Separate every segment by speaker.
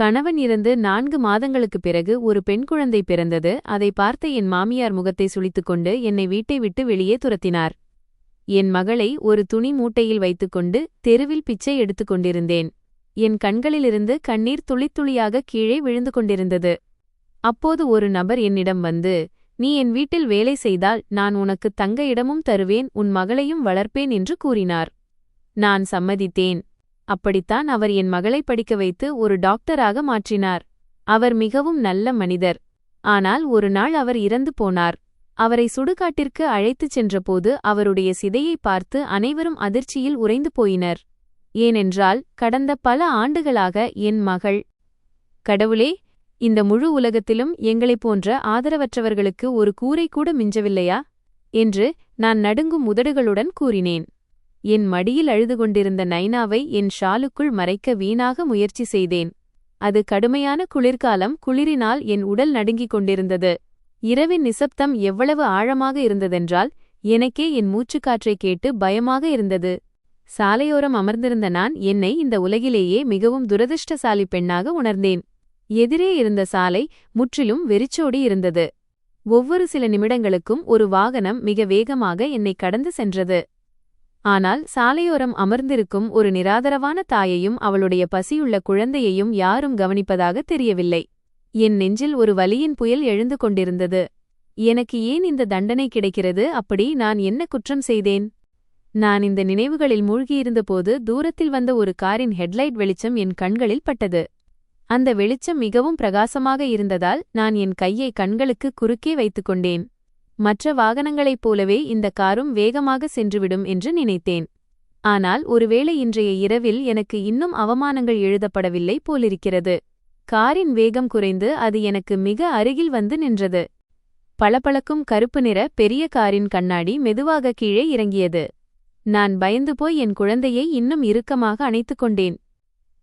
Speaker 1: கணவன் இறந்து 4 மாதங்களுக்குப் பிறகு ஒரு பெண் குழந்தை பிறந்தது. அதை பார்த்த என் மாமியார் முகத்தை சுளித்துக்கொண்டு என்னை வீட்டை விட்டு வெளியே துரத்தினார். என் மகளை ஒரு துணி மூட்டையில் வைத்துக்கொண்டு தெருவில் பிச்சை எடுத்துக் கொண்டிருந்தேன். என் கண்களிலிருந்து கண்ணீர் துளித்துளியாக கீழே விழுந்து கொண்டிருந்தது. அப்போது ஒரு நபர் என்னிடம் வந்து, "நீ என் வீட்டில் வேலை செய்தால் நான் உனக்கு தங்க இடமும் தருவேன், உன் மகளையும் வளர்ப்பேன்" என்று கூறினார். நான் சம்மதித்தேன். அப்படித்தான் அவர் என் மகளை படிக்க வைத்து ஒரு டாக்டராக மாற்றினார். அவர் மிகவும் நல்ல மனிதர். ஆனால் ஒரு நாள் அவர் இறந்து போனார். அவரை சுடுகாட்டிற்கு அழைத்துச் சென்றபோது அவருடைய சிதையை பார்த்து அனைவரும் அதிர்ச்சியில் உறைந்து போயினர். ஏனென்றால் கடந்த பல ஆண்டுகளாக என் மகள், "கடவுளே, இந்த முழு உலகத்திலும் எங்களைப் போன்ற ஆதரவற்றவர்களுக்கு ஒரு கூரை கூட மிஞ்சவில்லையா?" என்று நான் நடுங்கும் உதடுகளுடன் கூறினேன். என் மடியில் அழுது கொண்டிருந்த நைனாவை என் ஷாலுக்குள் மறைக்க வீணாக முயற்சி செய்தேன். அது கடுமையான குளிர்காலம். குளிரினால் என் உடல் நடுங்கிக் கொண்டிருந்தது. இரவின் நிசப்தம் எவ்வளவு ஆழமாக இருந்ததென்றால் எனக்கே என் மூச்சுக்காற்றைக் கேட்டு பயமாக இருந்தது. சாலையோரம் அமர்ந்திருந்த நான் என்னை இந்த உலகிலேயே மிகவும் துரதிர்ஷ்டசாலி பெண்ணாக உணர்ந்தேன். எதிரே இருந்த சாலை முற்றிலும் வெறிச்சோடி இருந்தது. ஒவ்வொரு சில நிமிடங்களுக்கும் ஒரு வாகனம் மிக வேகமாக என்னை கடந்து சென்றது. ஆனால் சாலையோரம் அமர்ந்திருக்கும் ஒரு நிராதரவான தாயையும் அவளுடைய பசியுள்ள குழந்தையையும் யாரும் கவனிப்பதாக தெரியவில்லை. என் நெஞ்சில் ஒரு வலியின் புயல் எழுந்து கொண்டிருந்தது. எனக்கு ஏன் இந்த தண்டனை கிடைக்கிறது? அப்படி நான் என்ன குற்றம் செய்தேன்? நான் இந்த நினைவுகளில் மூழ்கியிருந்தபோது தூரத்தில் வந்த ஒரு காரின் ஹெட்லைட் வெளிச்சம் என் கண்களில் பட்டது. அந்த வெளிச்சம் மிகவும் பிரகாசமாக இருந்ததால் நான் என் கையை கண்களுக்கு குறுக்கே வைத்துக்கொண்டேன். மற்ற வாகனங்களைப் போலவே இந்த காரும் வேகமாக சென்றுவிடும் என்று நினைத்தேன். ஆனால் ஒருவேளை இன்றைய இரவில் எனக்கு இன்னும் அவமானங்கள் எழுதப்படவில்லை போலிருக்கிறது. காரின் வேகம் குறைந்து அது எனக்கு மிக அருகில் வந்து நின்றது. பளபளக்கும் கருப்பு நிற பெரிய காரின் கண்ணாடி மெதுவாக கீழே இறங்கியது. நான் பயந்து போய் என் குழந்தையை இன்னும் இறுக்கமாக அணைத்துக் கொண்டேன்.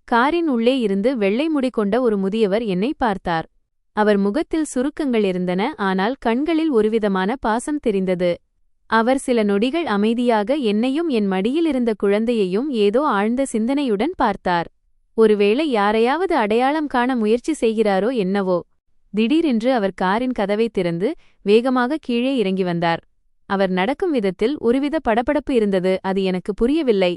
Speaker 1: காரின் உள்ளே இருந்து வெள்ளை முடி கொண்ட ஒரு முதியவர் என்னை பார்த்தார். அவர் முகத்தில் சுருக்கங்கள் இருந்தன, ஆனால் கண்களில் ஒருவிதமான பாசம் தெரிந்தது. அவர் சில நொடிகள் அமைதியாக என்னையும் என் மடியில் இருந்த குழந்தையையும் ஏதோ ஆழ்ந்த சிந்தனையுடன் பார்த்தார். ஒருவேளை யாரையாவது அடையாளம் காண முயற்சி செய்கிறாரோ என்னவோ. திடீரென்று அவர் காரின் கதவை திறந்து வேகமாக கீழே இறங்கி வந்தார். அவர் நடக்கும் விதத்தில் ஒருவித படபடப்பு இருந்தது. அது எனக்கு புரியவில்லை.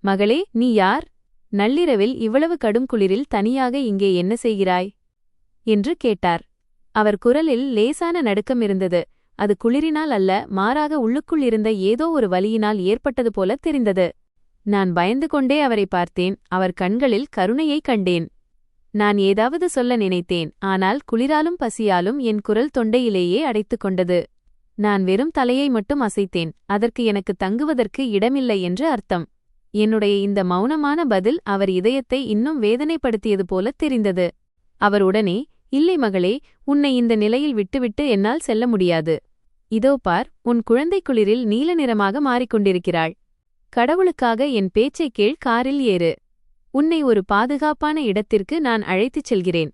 Speaker 1: "மகளே, நீ யார்? நள்ளிரவில் இவ்வளவு கடும் குளிரில் தனியாக இங்கே என்ன செய்கிறாய்?" என்று கேட்டார். அவர் குரலில் லேசான நடுக்கம் இருந்தது. அது குளிரினால் அல்ல, மாறாக உள்ளுக்குள் இருந்த ஏதோ ஒரு வலியினால் ஏற்பட்டது போல தெரிந்தது. நான் பயந்து கொண்டே அவரை பார்த்தேன். அவர் கண்களில் கருணையை கண்டேன். நான் ஏதாவது சொல்ல நினைத்தேன், ஆனால் குளிராலும் பசியாலும் என் குரல் தொண்டையிலேயே அடைத்துக் கொண்டது. நான் வெறும் தலையை மட்டும் அசைத்தேன். அதற்கு எனக்கு தங்குவதற்கு இடமில்லை என்று அர்த்தம். என்னுடைய இந்த மௌனமான பதில் அவர் இதயத்தை இன்னும் வேதனைப்படுத்தியது போல தெரிந்தது. அவர் உடனே, "இல்லை மகளே, உன்னை இந்த நிலையில் விட்டுவிட்டு என்னால் செல்ல முடியாது. இதோ பார், உன் குழந்தை குளிரில் நீல நிறமாக மாறிக்கொண்டிருக்கிறாள். கடவுளுக்காக என் பேச்சைக் கேள், காரில் ஏறு. உன்னை ஒரு பாதுகாப்பான இடத்திற்கு நான் அழைத்துச் செல்கிறேன்.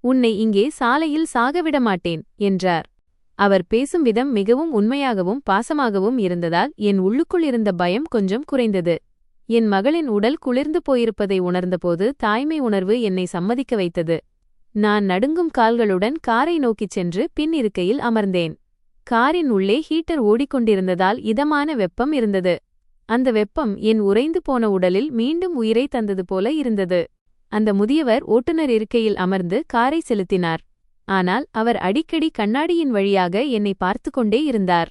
Speaker 1: உன்னை இங்கே சாலையில் சாகவிட மாட்டேன்" என்றார். அவர் பேசும் விதம் மிகவும் உண்மையாகவும் பாசமாகவும் இருந்ததால் என் உள்ளுக்குள் இருந்த பயம் கொஞ்சம் குறைந்தது. என் மகளின் உடல் குளிர்ந்து போயிருப்பதை உணர்ந்தபோது தாய்மை உணர்வு என்னை சம்மதிக்க வைத்தது. நான் நடுங்கும் கால்களுடன் காரை நோக்கிச் சென்று பின் இருக்கையில் அமர்ந்தேன். காரின் உள்ளே ஹீட்டர் ஓடிக்கொண்டிருந்ததால் இதமான வெப்பம் இருந்தது. அந்த வெப்பம் என் உறைந்து போன உடலில் மீண்டும் உயிரை தந்தது போல இருந்தது. அந்த முதியவர் ஓட்டுநர் இருக்கையில் அமர்ந்து காரை செலுத்தினார். ஆனால் அவர் அடிக்கடி கண்ணாடியின் வழியாக என்னை பார்த்து கொண்டே இருந்தார்.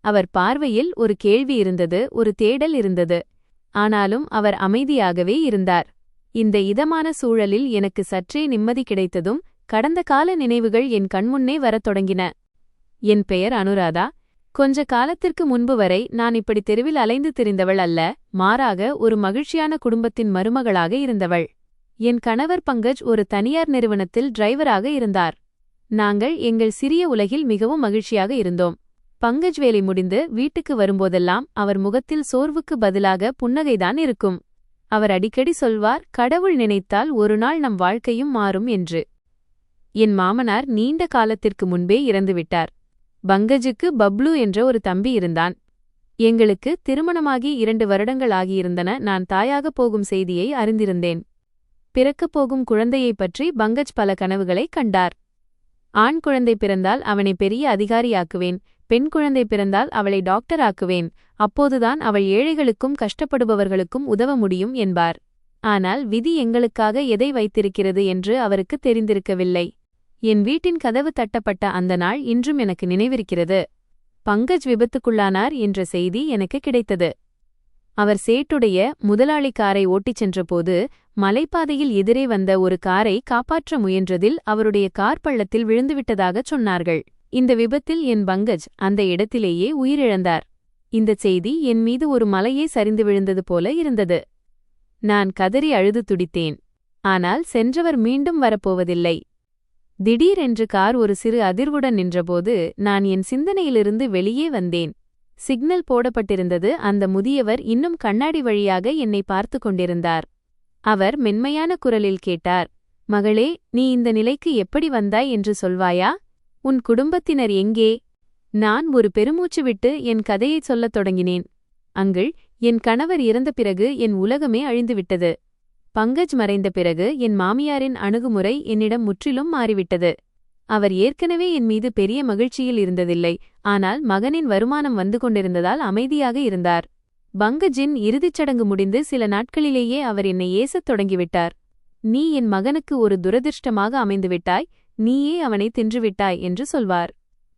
Speaker 1: அவர் பார்வையில் ஒரு கேள்வி இருந்தது, ஒரு தேடல் இருந்தது. ஆனாலும் அவர் அமைதியாகவே இருந்தார். இந்த இதமான சூழலில் எனக்கு சற்றே நிம்மதி கிடைத்ததும் கடந்த கால நினைவுகள் என் கண்முன்னே வரத் தொடங்கின. என் பெயர் அனுராதா. கொஞ்ச காலத்திற்கு முன்பு வரை நான் இப்படி தெருவில் அலைந்து திரிந்தவள் அல்ல, மாறாக ஒரு மகிழ்ச்சியான குடும்பத்தின் மருமகளாக இருந்தவள். என் கணவர் பங்கஜ் ஒரு தனியார் நிறுவனத்தில் டிரைவராக இருந்தார். நாங்கள் எங்கள் சிறிய உலகில் மிகவும் மகிழ்ச்சியாக இருந்தோம். பங்கஜ் வேலை முடிந்து வீட்டுக்கு வரும்போதெல்லாம் அவர் முகத்தில் சோர்வுக்கு பதிலாக புன்னகைதான் இருக்கும். அவர் அடிக்கடி சொல்வார், "கடவுள் நினைத்தால் ஒரு நாள் நம் வாழ்க்கையும் மாறும்" என்று. என் மாமனார் நீண்ட காலத்திற்கு முன்பே இறந்துவிட்டார். பங்கஜுக்கு பப்ளு என்ற ஒரு தம்பி இருந்தான். எங்களுக்கு திருமணமாகி 2 வருடங்கள் ஆகியிருந்தன. நான் தாயாகப் போகும் செய்தியை அறிந்திருந்தேன். பிறக்கப் போகும் குழந்தையைப் பற்றி பங்கஜ் பல கனவுகளைக் கண்டார். ஆண் குழந்தை பிறந்தால் அவனை பெரிய அதிகாரியாக்குவேன், பெண் குழந்தை பிறந்தால் அவளை டாக்டர் ஆக்குவேன், அப்போதுதான் அவள் ஏழைகளுக்கும் கஷ்டப்படுபவர்களுக்கும் உதவ முடியும் என்பார். ஆனால் விதி எங்களுக்காக எதை வைத்திருக்கிறது என்று அவருக்கு தெரிந்திருக்கவில்லை. என் வீட்டின் கதவு தட்டப்பட்ட அந்த நாள் இன்றும் எனக்கு நினைவிருக்கிறது. பங்கஜ் விபத்துக்குள்ளானார் என்ற செய்தி எனக்கு கிடைத்தது. அவர் சேட்டுடைய முதலாளி காரை ஓட்டிச் சென்றபோது மலைப்பாதையில் எதிரே வந்த ஒரு காரை காப்பாற்ற முயன்றதில் அவருடைய கார் பள்ளத்தில் விழுந்துவிட்டதாகச் சொன்னார்கள். இந்த விபத்தில் என் பங்கஜ் அந்த இடத்திலேயே உயிரிழந்தார். இந்தச் செய்தி என் மீது ஒரு மலையே சரிந்து விழுந்தது போல இருந்தது. நான் கதறி அழுது துடித்தேன். ஆனால் சென்றவர் மீண்டும் வரப்போவதில்லை. திடீரென்று கார் ஒரு சிறு அதிர்வுடன் நின்றபோது நான் என் சிந்தனையிலிருந்து வெளியே வந்தேன். சிக்னல் போடப்பட்டிருந்தது. அந்த முதியவர் இன்னும் கண்ணாடி வழியாக என்னை பார்த்து கொண்டிருந்தார். அவர் மென்மையான குரலில் கேட்டார், மகளே, நீ இந்த நிலைக்கு எப்படி வந்தாய் என்று சொல்வாயா? உன் குடும்பத்தினர் எங்கே? நான் ஒரு பெருமூச்சு விட்டு என் கதையைச் சொல்லத் தொடங்கினேன். அங்கிள், என் கணவர் இறந்த பிறகு என் உலகமே அழிந்துவிட்டது. பங்கஜ் மறைந்த பிறகு என் மாமியாரின் அணுகுமுறை என்னிடம் முற்றிலும் மாறிவிட்டது. அவர் ஏற்கனவே என் மீது பெரிய மகிழ்ச்சியில் இருந்ததில்லை. ஆனால் மகனின் வருமானம் வந்து கொண்டிருந்ததால் அமைதியாக இருந்தார். பங்கஜின் இறுதிச் சடங்கு முடிந்து சில நாட்களிலேயே அவர் என்னை ஏசத் தொடங்கிவிட்டார். நீ என் மகனுக்கு ஒரு துரதிர்ஷ்டமாக அமைந்துவிட்டாய், நீயே அவனை தின்றுவிட்டாய் என்று சொல்வார்.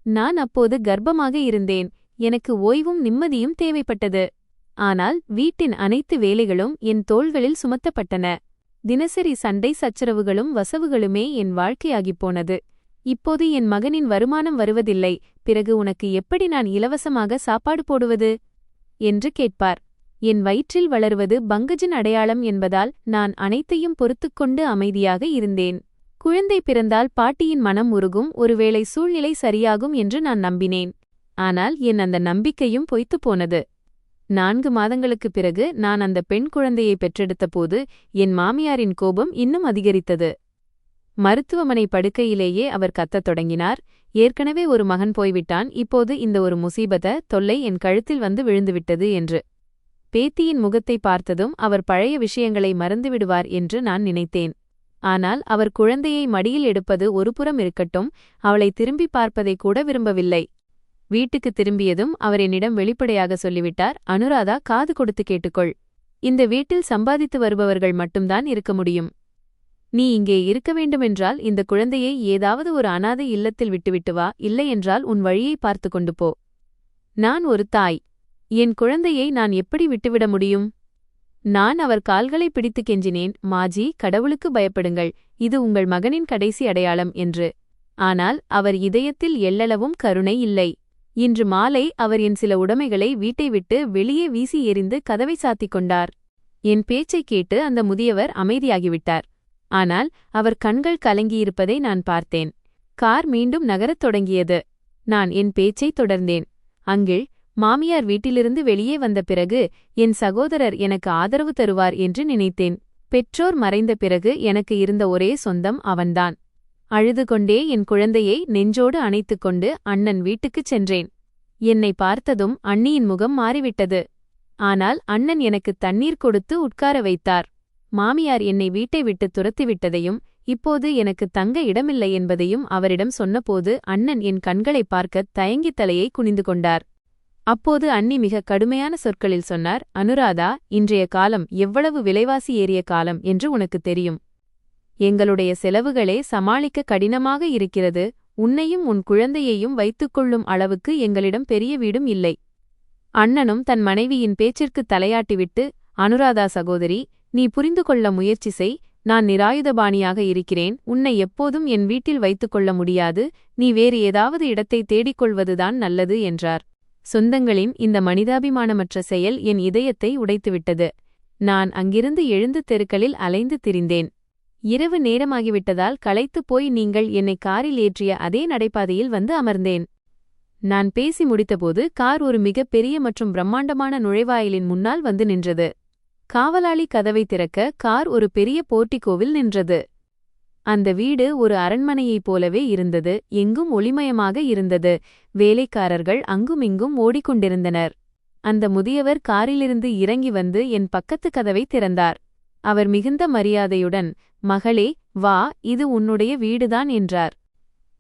Speaker 1: நான் அப்போது கர்ப்பமாக இருந்தேன். எனக்கு ஓய்வும் நிம்மதியும் தேவைப்பட்டது. ஆனால் வீட்டின் அனைத்து வேலைகளும் என் தோள்களில் சுமத்தப்பட்டன. தினசரி சண்டை சச்சரவுகளும் வசவுகளுமே என் வாழ்க்கையாகிப் போனது. இப்போது என் மகனின் வருமானம் வருவதில்லை. பிறகு உனக்கு எப்படி நான் இலவசமாக சாப்பாடு போடுவது என்று கேட்பார். என் வயிற்றில் வளருவது பங்கஜின் அடையாளம் என்பதால் நான் அனைத்தையும் பொறுத்துக்கொண்டு அமைதியாக இருந்தேன். குழந்தை பிறந்தால் பாட்டியின் மனம் உருகும், ஒருவேளை சூழ்நிலை சரியாகும் என்று நான் நம்பினேன். ஆனால் என் அந்த நம்பிக்கையும் பொய்த்துப் போனது. 4 மாதங்களுக்குப் பிறகு நான் அந்த பெண் குழந்தையை பெற்றெடுத்தபோது என் மாமியாரின் கோபம் இன்னும் அதிகரித்தது. மருத்துவமனை படுக்கையிலேயே அவர் கத்தத் தொடங்கினார். ஏற்கனவே ஒரு மகன் போய்விட்டான், இப்போது இந்த ஒரு முசீபத தொல்லை என் கழுத்தில் வந்து விழுந்துவிட்டது என்று. பேத்தியின் முகத்தை பார்த்ததும் அவர் பழைய விஷயங்களை மறந்துவிடுவார் என்று நான் நினைத்தேன். ஆனால் அவர் குழந்தையை மடியில் எடுப்பது ஒருபுறம் இருக்கட்டும், அவளை திரும்பி பார்ப்பதை கூட விரும்பவில்லை. வீட்டுக்கு திரும்பியதும் அவர் என்னிடம் வெளிப்படையாக சொல்லிவிட்டார், அனுராதா, காது கொடுத்து கேட்டுக்கொள். இந்த வீட்டில் சம்பாதித்து வருபவர்கள் மட்டும்தான் இருக்க முடியும். நீ இங்கே இருக்க வேண்டுமென்றால் இந்த குழந்தையை ஏதாவது ஒரு அனாதை இல்லத்தில் விட்டுவிட்டு வா, இல்லையென்றால் உன் வழியை பார்த்து கொண்டு போ. நான் ஒரு தாய். என் குழந்தையை நான் எப்படி விட்டுவிட முடியும்? நான் அவர் கால்களை பிடித்து கெஞ்சினேன், மாஜி, கடவுளுக்கு பயப்படுங்கள், இது உங்கள் மகனின் கடைசி அடையாளம் என்று. ஆனால் அவர் இதயத்தில் எள்ளளவும் கருணை இல்லை. இன்று மாலை அவர் என் சில உடைமைகளை வீட்டை விட்டு வெளியே வீசி எறிந்து கதவை சாத்திக் கொண்டார். என் பேச்சைக் கேட்டு அந்த முதியவர் அமைதியாகிவிட்டார். ஆனால் அவர் கண்கள் கலங்கியிருப்பதை நான் பார்த்தேன். கார் மீண்டும் நகரத் தொடங்கியது. நான் என் பேச்சைத் தொடர்ந்தேன். அங்கிள், மாமியார் வீட்டிலிருந்து வெளியே வந்த பிறகு என் சகோதரர் எனக்கு ஆதரவு தருவார் என்று நினைத்தேன். பெற்றோர் மறைந்த பிறகு எனக்கு இருந்த ஒரே சொந்தம் அவன்தான். அழுது கொண்டே என் குழந்தையை நெஞ்சோடு அணைத்துக்கொண்டு அண்ணன் வீட்டுக்குச் சென்றேன். என்னை பார்த்ததும் அண்ணியின் முகம் மாறிவிட்டது. ஆனால் அண்ணன் எனக்கு தண்ணீர் கொடுத்து உட்கார வைத்தார். மாமியார் என்னை வீட்டை விட்டு துரத்திவிட்டதையும் இப்போது எனக்கு தங்க இடமில்லை என்பதையும் அவரிடம் சொன்னபோது அண்ணன் என் கண்களை பார்க்கத் தயங்கித் தலையை குனிந்து கொண்டார். அப்போது அண்ணி மிக கடுமையான சொற்களில் சொன்னார், அனுராதா, இன்றைய காலம் எவ்வளவு விலைவாசி ஏறிய காலம் என்று உனக்கு தெரியும். எங்களுடைய செலவுகளே சமாளிக்க கடினமாக இருக்கிறது. உன்னையும் உன் குழந்தையையும் வைத்துக்கொள்ளும் அளவுக்கு எங்களிடம் பெரிய வீடும் இல்லை. அண்ணனும் தன் மனைவியின் பேச்சிற்கு தலையாட்டிவிட்டு, அனுராதா சகோதரி, நீ புரிந்து கொள்ள முயற்சி செய். நான் நிராயுதபாணியாக இருக்கிறேன். உன்னை எப்போதும் என் வீட்டில் வைத்துக்கொள்ள முடியாது. நீ வேறு ஏதாவது இடத்தை தேடிக்கொள்வதுதான் நல்லது என்றார். சொந்தங்களின் இந்த மனிதாபிமானமற்ற செயல் என் இதயத்தை உடைத்துவிட்டது. நான் அங்கிருந்து எழுந்து தெருக்களில் அலைந்து திரிந்தேன். இரவு நேரமாகிவிட்டதால் களைத்துப் போய் நீங்கள் என்னை காரில் ஏற்றிய அதே நடைபாதையில் வந்து அமர்ந்தேன். நான் பேசி முடித்தபோது கார் ஒரு மிகப் பெரிய மற்றும் பிரம்மாண்டமான நுழைவாயிலின் முன்னால் வந்து நின்றது. காவலாளி கதவை திறக்க கார் ஒரு பெரிய போர்ட்டிகோவில் நின்றது. அந்த வீடு ஒரு அரண்மனையைப் போலவே இருந்தது. எங்கும் ஒளிமயமாக இருந்தது. வேலைக்காரர்கள் அங்குமிங்கும் ஓடிக்கொண்டிருந்தனர். அந்த முதியவர் காரிலிருந்து இறங்கி வந்து என் பக்கத்து கதவை திறந்தார். அவர் மிகுந்த மரியாதையுடன், "மகளே, வா, இது உன்னுடைய வீடுதான்" என்றார்.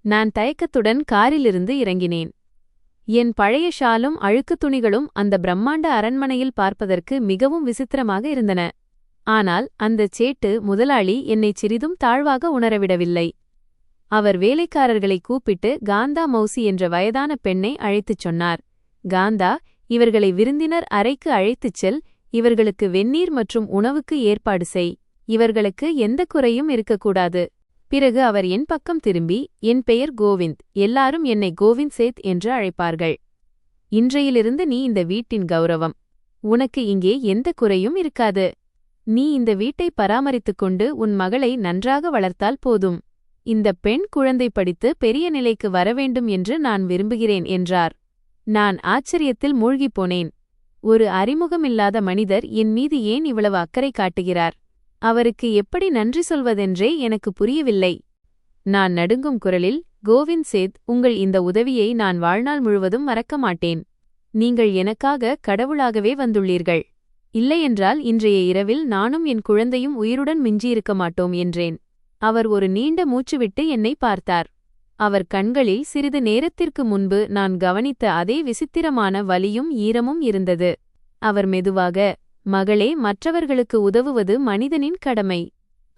Speaker 1: நான் தயக்கத்துடன் காரிலிருந்து இறங்கினேன். என் பழைய ஷாலும் அழுக்குத் துணிகளும் அந்த பிரம்மாண்ட அரண்மனையில் பார்ப்பதற்கு மிகவும் விசித்திரமாக இருந்தன. ஆனால் அந்தச் சேட்டு முதலாளி என்னைச் சிறிதும் தாழ்வாக உணரவிடவில்லை. அவர் வேலைக்காரர்களை கூப்பிட்டு காந்தா மௌசி என்ற வயதான பெண்ணை அழைத்துச் சொன்னார். "காந்தா, இவர்களை விருந்தினர் அறைக்கு அழைத்துச் செல். இவர்களுக்கு வெந்நீர் மற்றும் உணவுக்கு ஏற்பாடு செய். இவர்களுக்கு எந்த குறையும் இருக்கக்கூடாது." பிறகு அவர் என் பக்கம் திரும்பி, "என் பெயர் கோவிந்த். எல்லாரும் என்னை கோவிந்த் சேத் என்று அழைப்பார்கள். இன்றையிலிருந்து நீ இந்த வீட்டின் கௌரவம். உனக்கு இங்கே எந்த குறையும் இருக்காது. நீ இந்த வீட்டை பராமரித்துக் கொண்டு உன் மகளை நன்றாக வளர்த்தால் போதும். இந்த பெண் குழந்தை படித்து பெரிய நிலைக்கு வரவேண்டும் என்று நான் விரும்புகிறேன்" என்றார். நான் ஆச்சரியத்தில் மூழ்கிப் போனேன். ஒரு அறிமுகமில்லாத மனிதர் என் மீது ஏன் இவ்வளவு அக்கறை காட்டுகிறார்? அவருக்கு எப்படி நன்றி சொல்வதென்றே எனக்கு புரியவில்லை. நான் நடுங்கும் குரலில், "கோவிந்த் சேத், உங்கள் இந்த உதவியை நான் வாழ்நாள் முழுவதும் மறக்க மாட்டேன். நீங்கள் எனக்காக கடவுளாகவே வந்துள்ளீர்கள். இல்லையென்றால் இன்றைய இரவில் நானும் என் குழந்தையும் உயிருடன் மிஞ்சியிருக்க மாட்டோம்" என்றேன். அவர் ஒரு நீண்ட மூச்சுவிட்டு என்னை பார்த்தார். அவர் கண்களில் சிறிது நேரத்திற்கு முன்பு நான் கவனித்த அதே விசித்திரமான வலியும் ஈரமும் இருந்தது. அவர் மெதுவாக, "மகளே, மற்றவர்களுக்கு உதவுவது மனிதனின் கடமை.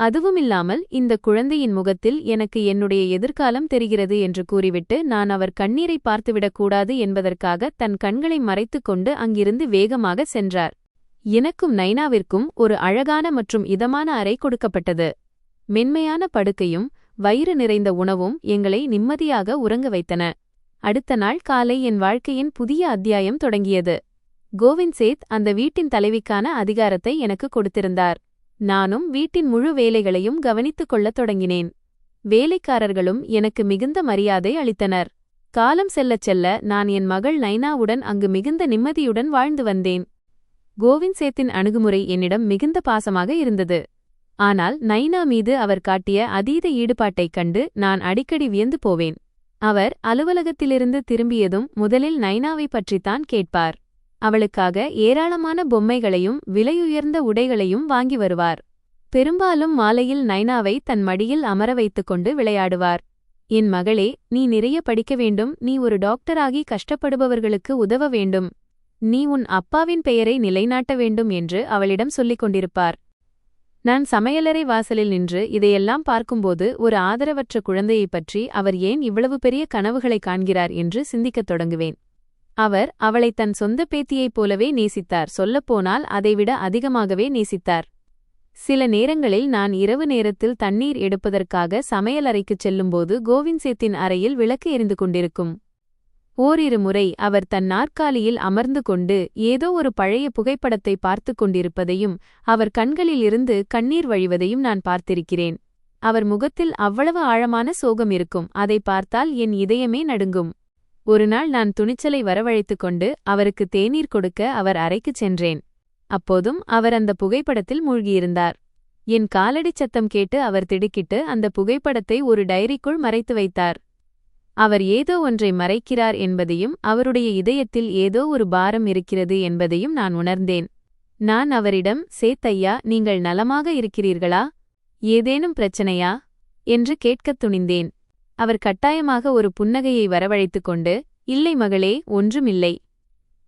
Speaker 1: அதுவுமில்லாமல் இந்த குழந்தையின் முகத்தில் எனக்கு என்னுடைய எதிர்காலம் தெரிகிறது" என்று கூறிவிட்டு, நான் அவர் கண்ணீரை பார்த்துவிடக்கூடாது என்பதற்காக தன் கண்களை மறைத்துக்கொண்டு அங்கிருந்து வேகமாக சென்றார். எனக்கும் நைனாவிற்கும் ஒரு அழகான மற்றும் இதமான அறை கொடுக்கப்பட்டது. மென்மையான படுக்கையும் வயிறு நிறைந்த உணவும் எங்களை நிம்மதியாக உறங்க வைத்தன. அடுத்த நாள் காலை என் வாழ்க்கையின் புதிய அத்தியாயம் தொடங்கியது. கோவிந்த் சேத் அந்த வீட்டின் தலைவிக்கான அதிகாரத்தை எனக்கு கொடுத்திருந்தார். நானும் வீட்டின் முழு வேலைகளையும் கவனித்துக் கொள்ளத் தொடங்கினேன். வேலைக்காரர்களும் எனக்கு மிகுந்த மரியாதை அளித்தனர். காலம் செல்லச் செல்ல நான் என் மகள் நைனாவுடன் அங்கு மிகுந்த நிம்மதியுடன் வாழ்ந்து வந்தேன். கோவிந்த் சேத்தின் அணுகுமுறை என்னிடம் மிகுந்த பாசமாக இருந்தது. ஆனால் நைனா மீது அவர் காட்டிய அதீத ஈடுபாட்டைக் கண்டு நான் அடிக்கடி வியந்து போவேன். அவர் அலுவலகத்திலிருந்து திரும்பியதும் முதலில் நைனாவைப் பற்றித்தான் கேட்பார். அவளுக்காக ஏராளமான பொம்மைகளையும் விலையுயர்ந்த உடைகளையும் வாங்கி வருவார். பெரும்பாலும் மாலையில் நைனாவை தன் மடியில் அமர வைத்துக் கொண்டு விளையாடுவார். "என் மகளே, நீ நிறைய படிக்க வேண்டும். நீ ஒரு டாக்டராகி கஷ்டப்படுபவர்களுக்கு உதவ வேண்டும். நீ உன் அப்பாவின் பெயரை நிலைநாட்ட வேண்டும்" என்று அவளிடம் சொல்லிக் கொண்டிருப்பார். நான் சமையலறை வாசலில் நின்று இதையெல்லாம் பார்க்கும்போது ஒரு ஆதரவற்ற குழந்தையைப் பற்றி அவர் ஏன் இவ்வளவு பெரிய கனவுகளை காண்கிறார் என்று சிந்திக்கத் தொடங்குவேன். அவர் அவளை தன் சொந்த பேத்தியைப் போலவே நேசித்தார். சொல்லப்போனால் அதைவிட அதிகமாகவே நேசித்தார். சில நேரங்களில் நான் இரவு நேரத்தில் தண்ணீர் எடுப்பதற்காக சமையலறைக்குச் செல்லும்போது கோவிந்த் சேத்தின் அறையில் விளக்கு எரிந்து கொண்டிருக்கும். ஓரிரு முறை அவர் தன் நாற்காலியில் அமர்ந்து கொண்டு ஏதோ ஒரு பழைய புகைப்படத்தை பார்த்து கொண்டிருப்பதையும் அவர் கண்களில் இருந்து கண்ணீர் வழிவதையும் நான் பார்த்திருக்கிறேன். அவர் முகத்தில் அவ்வளவு ஆழமான சோகம் இருக்கும். அதை பார்த்தால் என் இதயமே நடுங்கும். ஒருநாள் நான் துணிச்சலை வரவழைத்துக் கொண்டு அவருக்கு தேநீர் கொடுக்க அவர் அறைக்குச் சென்றேன். அப்போதும் அவர் அந்த புகைப்படத்தில் மூழ்கியிருந்தார். என் காலடிச் சத்தம் கேட்டு அவர் திடுக்கிட்டு அந்த புகைப்படத்தை ஒரு டைரிக்குள் மறைத்து வைத்தார். அவர் ஏதோ ஒன்றை மறைக்கிறார் என்பதையும் அவருடைய இதயத்தில் ஏதோ ஒரு பாரம் இருக்கிறது என்பதையும் நான் உணர்ந்தேன். நான் அவரிடம், "சேத் ஐயா, நீங்கள் நலமாக இருக்கிறீர்களா? ஏதேனும் பிரச்சனையா?" என்று கேட்கத் துணிந்தேன். அவர் கட்டாயமாக ஒரு புன்னகையை வரவழைத்துக் கொண்டு, "இல்லை மகளே, ஒன்றுமில்லை.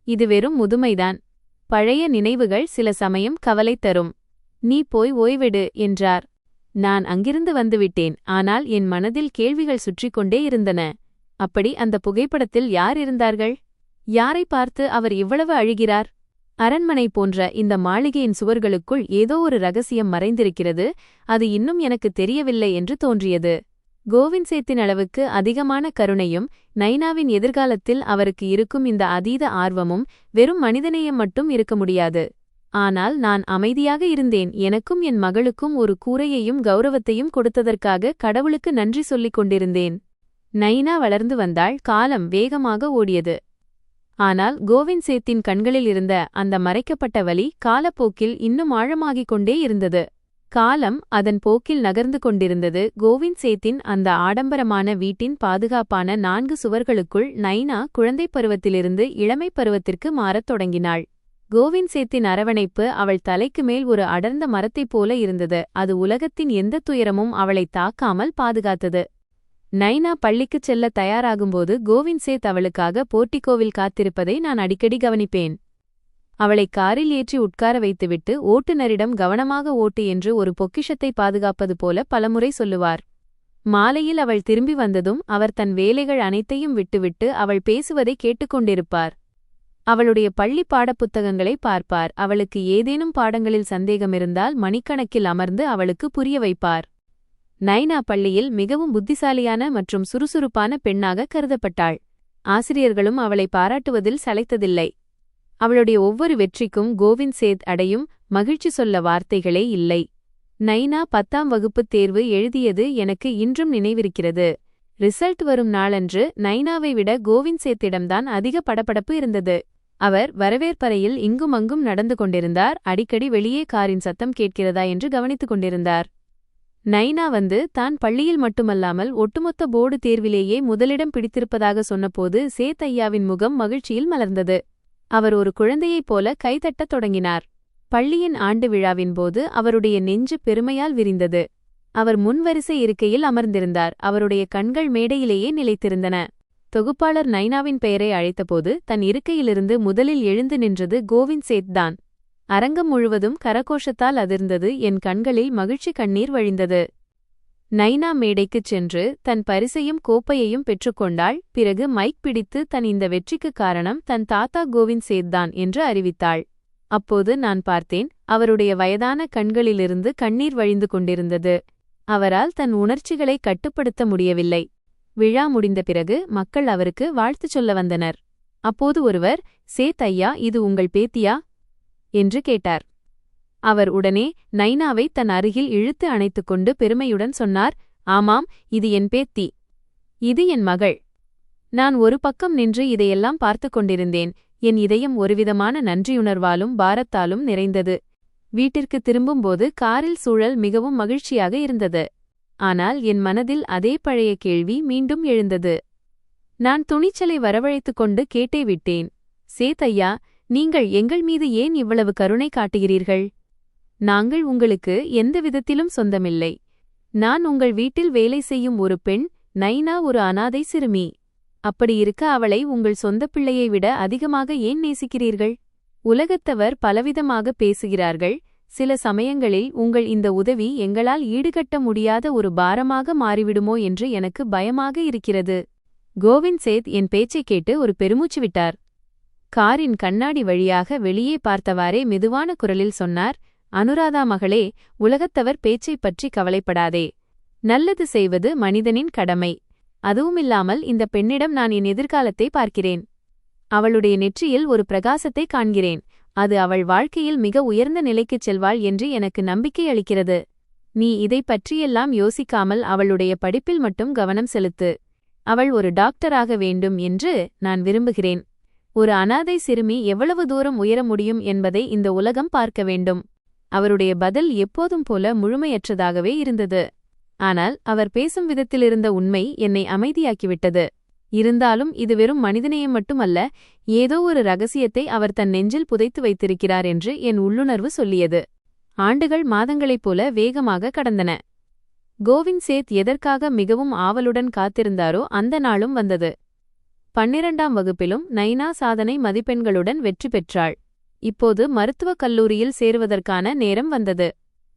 Speaker 1: இது வெறும் முதுமைதான். பழைய நினைவுகள் சில சமயம் கவலை தரும். நீ போய் ஓய்வெடு" என்றார். நான் அங்கிருந்து வந்துவிட்டேன். ஆனால் என் மனதில் கேள்விகள் சுற்றிக்கொண்டே இருந்தன. அப்படி அந்த புகைப்படத்தில் யார் இருந்தார்கள்? யாரை பார்த்து அவர் இவ்வளவு அழுகிறார்? அரண்மனை போன்ற இந்த மாளிகையின் சுவர்களுக்குள் ஏதோ ஒரு ரகசியம் மறைந்திருக்கிறது. அது இன்னும் எனக்கு தெரியவில்லை என்று தோன்றியது. கோவிந்த் சேத்தின் அளவுக்கு அதிகமான கருணையும் நைனாவின் எதிர்காலத்தில் அவருக்கு இருக்கும் இந்த அதீத ஆர்வமும் வெறும் மனிதநேயம் மட்டும் இருக்க முடியாது. ஆனால் நான் அமைதியாக இருந்தேன். எனக்கும் என் மகளுக்கும் ஒரு கூரையையும் கௌரவத்தையும் கொடுத்ததற்காக கடவுளுக்கு நன்றி சொல்லிக் கொண்டிருந்தேன். நைனா வளர்ந்து வந்தாள். காலம் வேகமாக ஓடியது. ஆனால் கோவிந்த் சேத்தின் கண்களில் இருந்த அந்த மறைக்கப்பட்ட வலி காலப்போக்கில் இன்னும் ஆழமாகிக் கொண்டே இருந்தது. காலம் அதன் போக்கில் நகர்ந்து கொண்டிருந்தது. கோவிந்த் சேத்தின் அந்த ஆடம்பரமான வீட்டின் பாதுகாப்பான 4 சுவர்களுக்குள் நைனா குழந்தைப் பருவத்திலிருந்து இளமைப் பருவத்திற்கு மாறத் தொடங்கினாள். கோவிந்த் சேத்தின் அரவணைப்பு அவள் தலைக்கு மேல் ஒரு அடர்ந்த மரத்தைப் போல இருந்தது. அது உலகத்தின் எந்த துயரமும் அவளை தாக்காமல் பாதுகாத்தது. நைனா பள்ளிக்குச் செல்ல தயாராகும்போது கோவிந்த் சேத் அவளுக்காக போர்ட்டிகோவில் காத்திருப்பதை நான் அடிக்கடி கவனிப்பேன். அவளை காரில் ஏற்றி உட்கார வைத்துவிட்டு ஓட்டுநரிடம் கவனமாக ஓட்டு என்று ஒரு பொக்கிஷத்தை பாதுகாப்பது போல பலமுறை சொல்லுவார். மாலையில் அவள் திரும்பி வந்ததும் அவர் தன் வேலைகள் அனைத்தையும் விட்டுவிட்டு அவள் பேசுவதை கேட்டுக்கொண்டிருப்பார். அவளுடைய பள்ளி பாடப்புத்தகங்களை பார்ப்பார். அவளுக்கு ஏதேனும் பாடங்களில் சந்தேகமிருந்தால் மணிக்கணக்கில் அமர்ந்து அவளுக்கு புரிய வைப்பார். நைனா பள்ளியில் மிகவும் புத்திசாலியான மற்றும் சுறுசுறுப்பான பெண்ணாக கருதப்பட்டாள். ஆசிரியர்களும் அவளை பாராட்டுவதில் சளைத்ததில்லை. அவளுடைய ஒவ்வொரு வெற்றிக்கும் கோவிந்த் சேத் அடையும் மகிழ்ச்சி சொல்ல வார்த்தைகளே இல்லை. நைனா 10ஆம் வகுப்புத் தேர்வு எழுதியது எனக்கு இன்றும் நினைவிருக்கிறது. ரிசல்ட் வரும் நாளன்று நைனாவை விட கோவிந்த் சேத்திடம்தான் அதிக படபடப்பு இருந்தது. அவர் வரவேற்பறையில் இங்குமங்கும் நடந்து கொண்டிருந்தார். அடிக்கடி வெளியே காரின் சத்தம் கேட்கிறதா என்று கவனித்துக் கொண்டிருந்தார். நைனா வந்து தான் பள்ளியில் மட்டுமல்லாமல் ஒட்டுமொத்த போர்டு தேர்விலேயே முதலிடம் பிடித்திருப்பதாக சொன்னபோது சேத் ஐயாவின் முகம் மகிழ்ச்சியில் மலர்ந்தது. அவர் ஒரு குழந்தையைப் போல கைதட்டத் தொடங்கினார். பள்ளியின் ஆண்டு விழாவின் போது அவருடைய நெஞ்சு பெருமையால் விரிந்தது. அவர் முன்வரிசை இருக்கையில் அமர்ந்திருந்தார். அவருடைய கண்கள் மேடையிலேயே நிலைத்திருந்தன. தொகுப்பாளர் நைனாவின் பெயரை அழைத்தபோது தன் இருக்கையிலிருந்து முதலில் எழுந்து நின்றது கோவிந்த் சேத் தான். அரங்கம் முழுவதும் கரகோஷத்தால் அதிர்ந்தது. என் கண்களில் மகிழ்ச்சி கண்ணீர் வழிந்தது. நைனா மேடைக்குச் சென்று தன் பரிசையும் கோப்பையையும் பெற்றுக்கொண்டாள். பிறகு மைக் பிடித்து தன் இந்த வெற்றிக்குக் காரணம் தன் தாத்தா கோவிந்த் சேத் தான் என்று அறிவித்தாள். அப்போது நான் பார்த்தேன், அவருடைய வயதான கண்களிலிருந்து கண்ணீர் வழிந்து கொண்டிருந்தது. அவரால் தன் உணர்ச்சிகளை கட்டுப்படுத்த முடியவில்லை. விழா முடிந்த பிறகு மக்கள் அவருக்கு வாழ்த்துச் சொல்ல வந்தனர். அப்போது ஒருவர், சேத் ஐயா, இது உங்கள் பேத்தியா என்று கேட்டார். அவர் உடனே நைனாவை தன் அருகில் இழுத்து அணைத்துக்கொண்டு பெருமையுடன் சொன்னார், ஆமாம், இது என் பேத்தி. இது என் மகள். நான் ஒரு பக்கம் நின்று இதையெல்லாம் பார்த்துக் கொண்டிருந்தேன். என் இதயம் ஒருவிதமான நன்றியுணர்வாலும் பாரத்தாலும் நிறைந்தது. வீட்டிற்கு திரும்பும்போது காரில் சூழல் மிகவும் மகிழ்ச்சியாக இருந்தது. ஆனால் என் மனதில் அதே பழைய கேள்வி மீண்டும் எழுந்தது. நான் துணிச்சலை வரவழைத்துக் கொண்டு கேட்டே விட்டேன், சேத் ஐயா, நீங்கள் எங்கள் மீது ஏன் இவ்வளவு கருணை காட்டுகிறீர்கள்? நாங்கள் உங்களுக்கு எந்த விதத்திலும் சொந்தமில்லை. நான் உங்கள் வீட்டில் வேலை செய்யும் ஒரு பெண். நைனா ஒரு அனாதை சிறுமி. அப்படியிருக்க அவளை உங்கள் சொந்த பிள்ளையை விட அதிகமாக ஏன் நேசிக்கிறீர்கள்? உலகத்தவர் பலவிதமாக பேசுகிறார்கள். சில சமயங்களில் உங்கள் இந்த உதவி எங்களால் ஈடுகட்ட முடியாத ஒரு பாரமாக மாறிவிடுமோ என்று எனக்கு பயமாக இருக்கிறது. கோவிந்த் சேத் என் பேச்சைக் கேட்டு ஒரு பெருமூச்சு விட்டார். காரின் கண்ணாடி வழியாக வெளியே பார்த்தவாறே மெதுவான குரலில் சொன்னார், அனுராதா மகளே, உலகத்தவர் பேச்சைப் பற்றி கவலைப்படாதே. நல்லது செய்வது மனிதனின் கடமை. அதுவுமில்லாமல் இந்த பெண்ணிடம் நான் என் எதிர்காலத்தை பார்க்கிறேன். அவளுடைய நெற்றியில் ஒரு பிரகாசத்தை காண்கிறேன். அது அவள் வாழ்க்கையில் மிக உயர்ந்த நிலைக்குச் செல்வாள் என்று எனக்கு நம்பிக்கை அளிக்கிறது. நீ இதைப் பற்றியெல்லாம் யோசிக்காமல் அவளுடைய படிப்பில் மட்டும் கவனம் செலுத்து. அவள் ஒரு டாக்டராக வேண்டும் என்று நான் விரும்புகிறேன். ஒரு அனாதை சிறுமி எவ்வளவு தூரம் உயர முடியும் என்பதை இந்த உலகம் பார்க்க வேண்டும். அவருடைய பதில் எப்போதும் போல முழுமையற்றதாகவே இருந்தது. ஆனால் அவர் பேசும் விதத்திலிருந்த உண்மை என்னை அமைதியாக்கிவிட்டது. இருந்தாலும் இது வெறும் மனிதநேயம் மட்டுமல்ல, ஏதோ ஒரு ரகசியத்தை அவர் தன் நெஞ்சில் புதைத்து வைத்திருக்கிறார் என்று என் உள்ளுணர்வு சொல்லியது. ஆண்டுகள் மாதங்களைப் போல வேகமாக கடந்தன. கோவிந்த் சேத் எதற்காக மிகவும் ஆவலுடன் காத்திருந்தாரோ அந்த நாளும் வந்தது. 12ஆம் வகுப்பிலும் நைனா சாதனை மதிப்பெண்களுடன் வெற்றி பெற்றாள். இப்போது மருத்துவக் கல்லூரியில் சேருவதற்கான நேரம் வந்தது.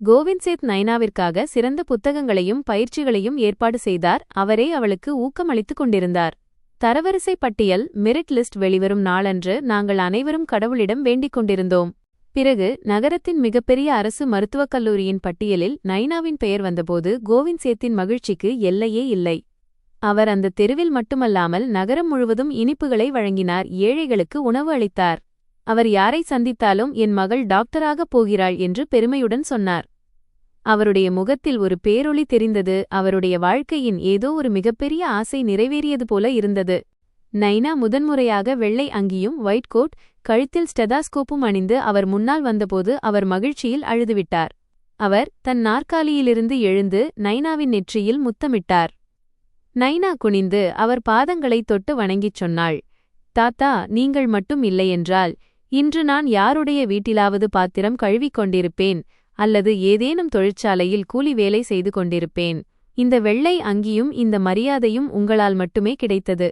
Speaker 1: கோவிந்த் சேத் நைனாவிற்காக சிறந்த புத்தகங்களையும் பயிற்சிகளையும் ஏற்பாடு செய்தார். அவரே அவளுக்கு ஊக்கமளித்துக் கொண்டிருந்தார். தரவரிசை பட்டியல் மெரிட் லிஸ்ட் வெளிவரும் நாளன்று நாங்கள் அனைவரும் கடவுளிடம் வேண்டிக் கொண்டிருந்தோம். பிறகு நகரத்தின் மிகப்பெரிய அரசு மருத்துவக் கல்லூரியின் பட்டியலில் நைனாவின் பெயர் வந்தபோது கோவிந்த் சேத்தின் மகிழ்ச்சிக்கு எல்லையே இல்லை. அவர் அந்த தெருவில் மட்டுமல்லாமல் நகரம் முழுவதும் இனிப்புகளை வழங்கினார். ஏழைகளுக்கு உணவு அளித்தார். அவர் யாரை சந்தித்தாலும் என் மகள் டாக்டராகப் போகிறாள் என்று பெருமையுடன் சொன்னார். அவருடைய முகத்தில் ஒரு பேரொளி தெரிந்தது. அவருடைய வாழ்க்கையின் ஏதோ ஒரு மிகப்பெரிய ஆசை நிறைவேறியது போல இருந்தது. நைனா முதன்முறையாக வெள்ளை அங்கியும் ஒயிட் கோட், கழுத்தில் ஸ்டெதாஸ்கோப்பும் அணிந்து அவர் முன்னால் வந்தபோது அவர் மகிழ்ச்சியில் அழுதுவிட்டார். அவர் தன் நாற்காலியிலிருந்து எழுந்து நைனாவின் நெற்றியில் முத்தமிட்டார். நைனா குனிந்து அவர் பாதங்களைத் தொட்டு வணங்கிச் சொன்னாள், தாத்தா, நீங்கள் மட்டும் இல்லையென்றால் இன்று நான் யாருடைய வீட்டிலாவது பாத்திரம் கழுவிக் கொண்டிருப்பேன் அல்லது ஏதேனும் தொழிற்சாலையில் கூலி வேலை செய்து கொண்டிருப்பேன். இந்த வெள்ளை அங்கியும் இந்த மரியாதையும் உங்களால் மட்டுமே கிடைத்தது.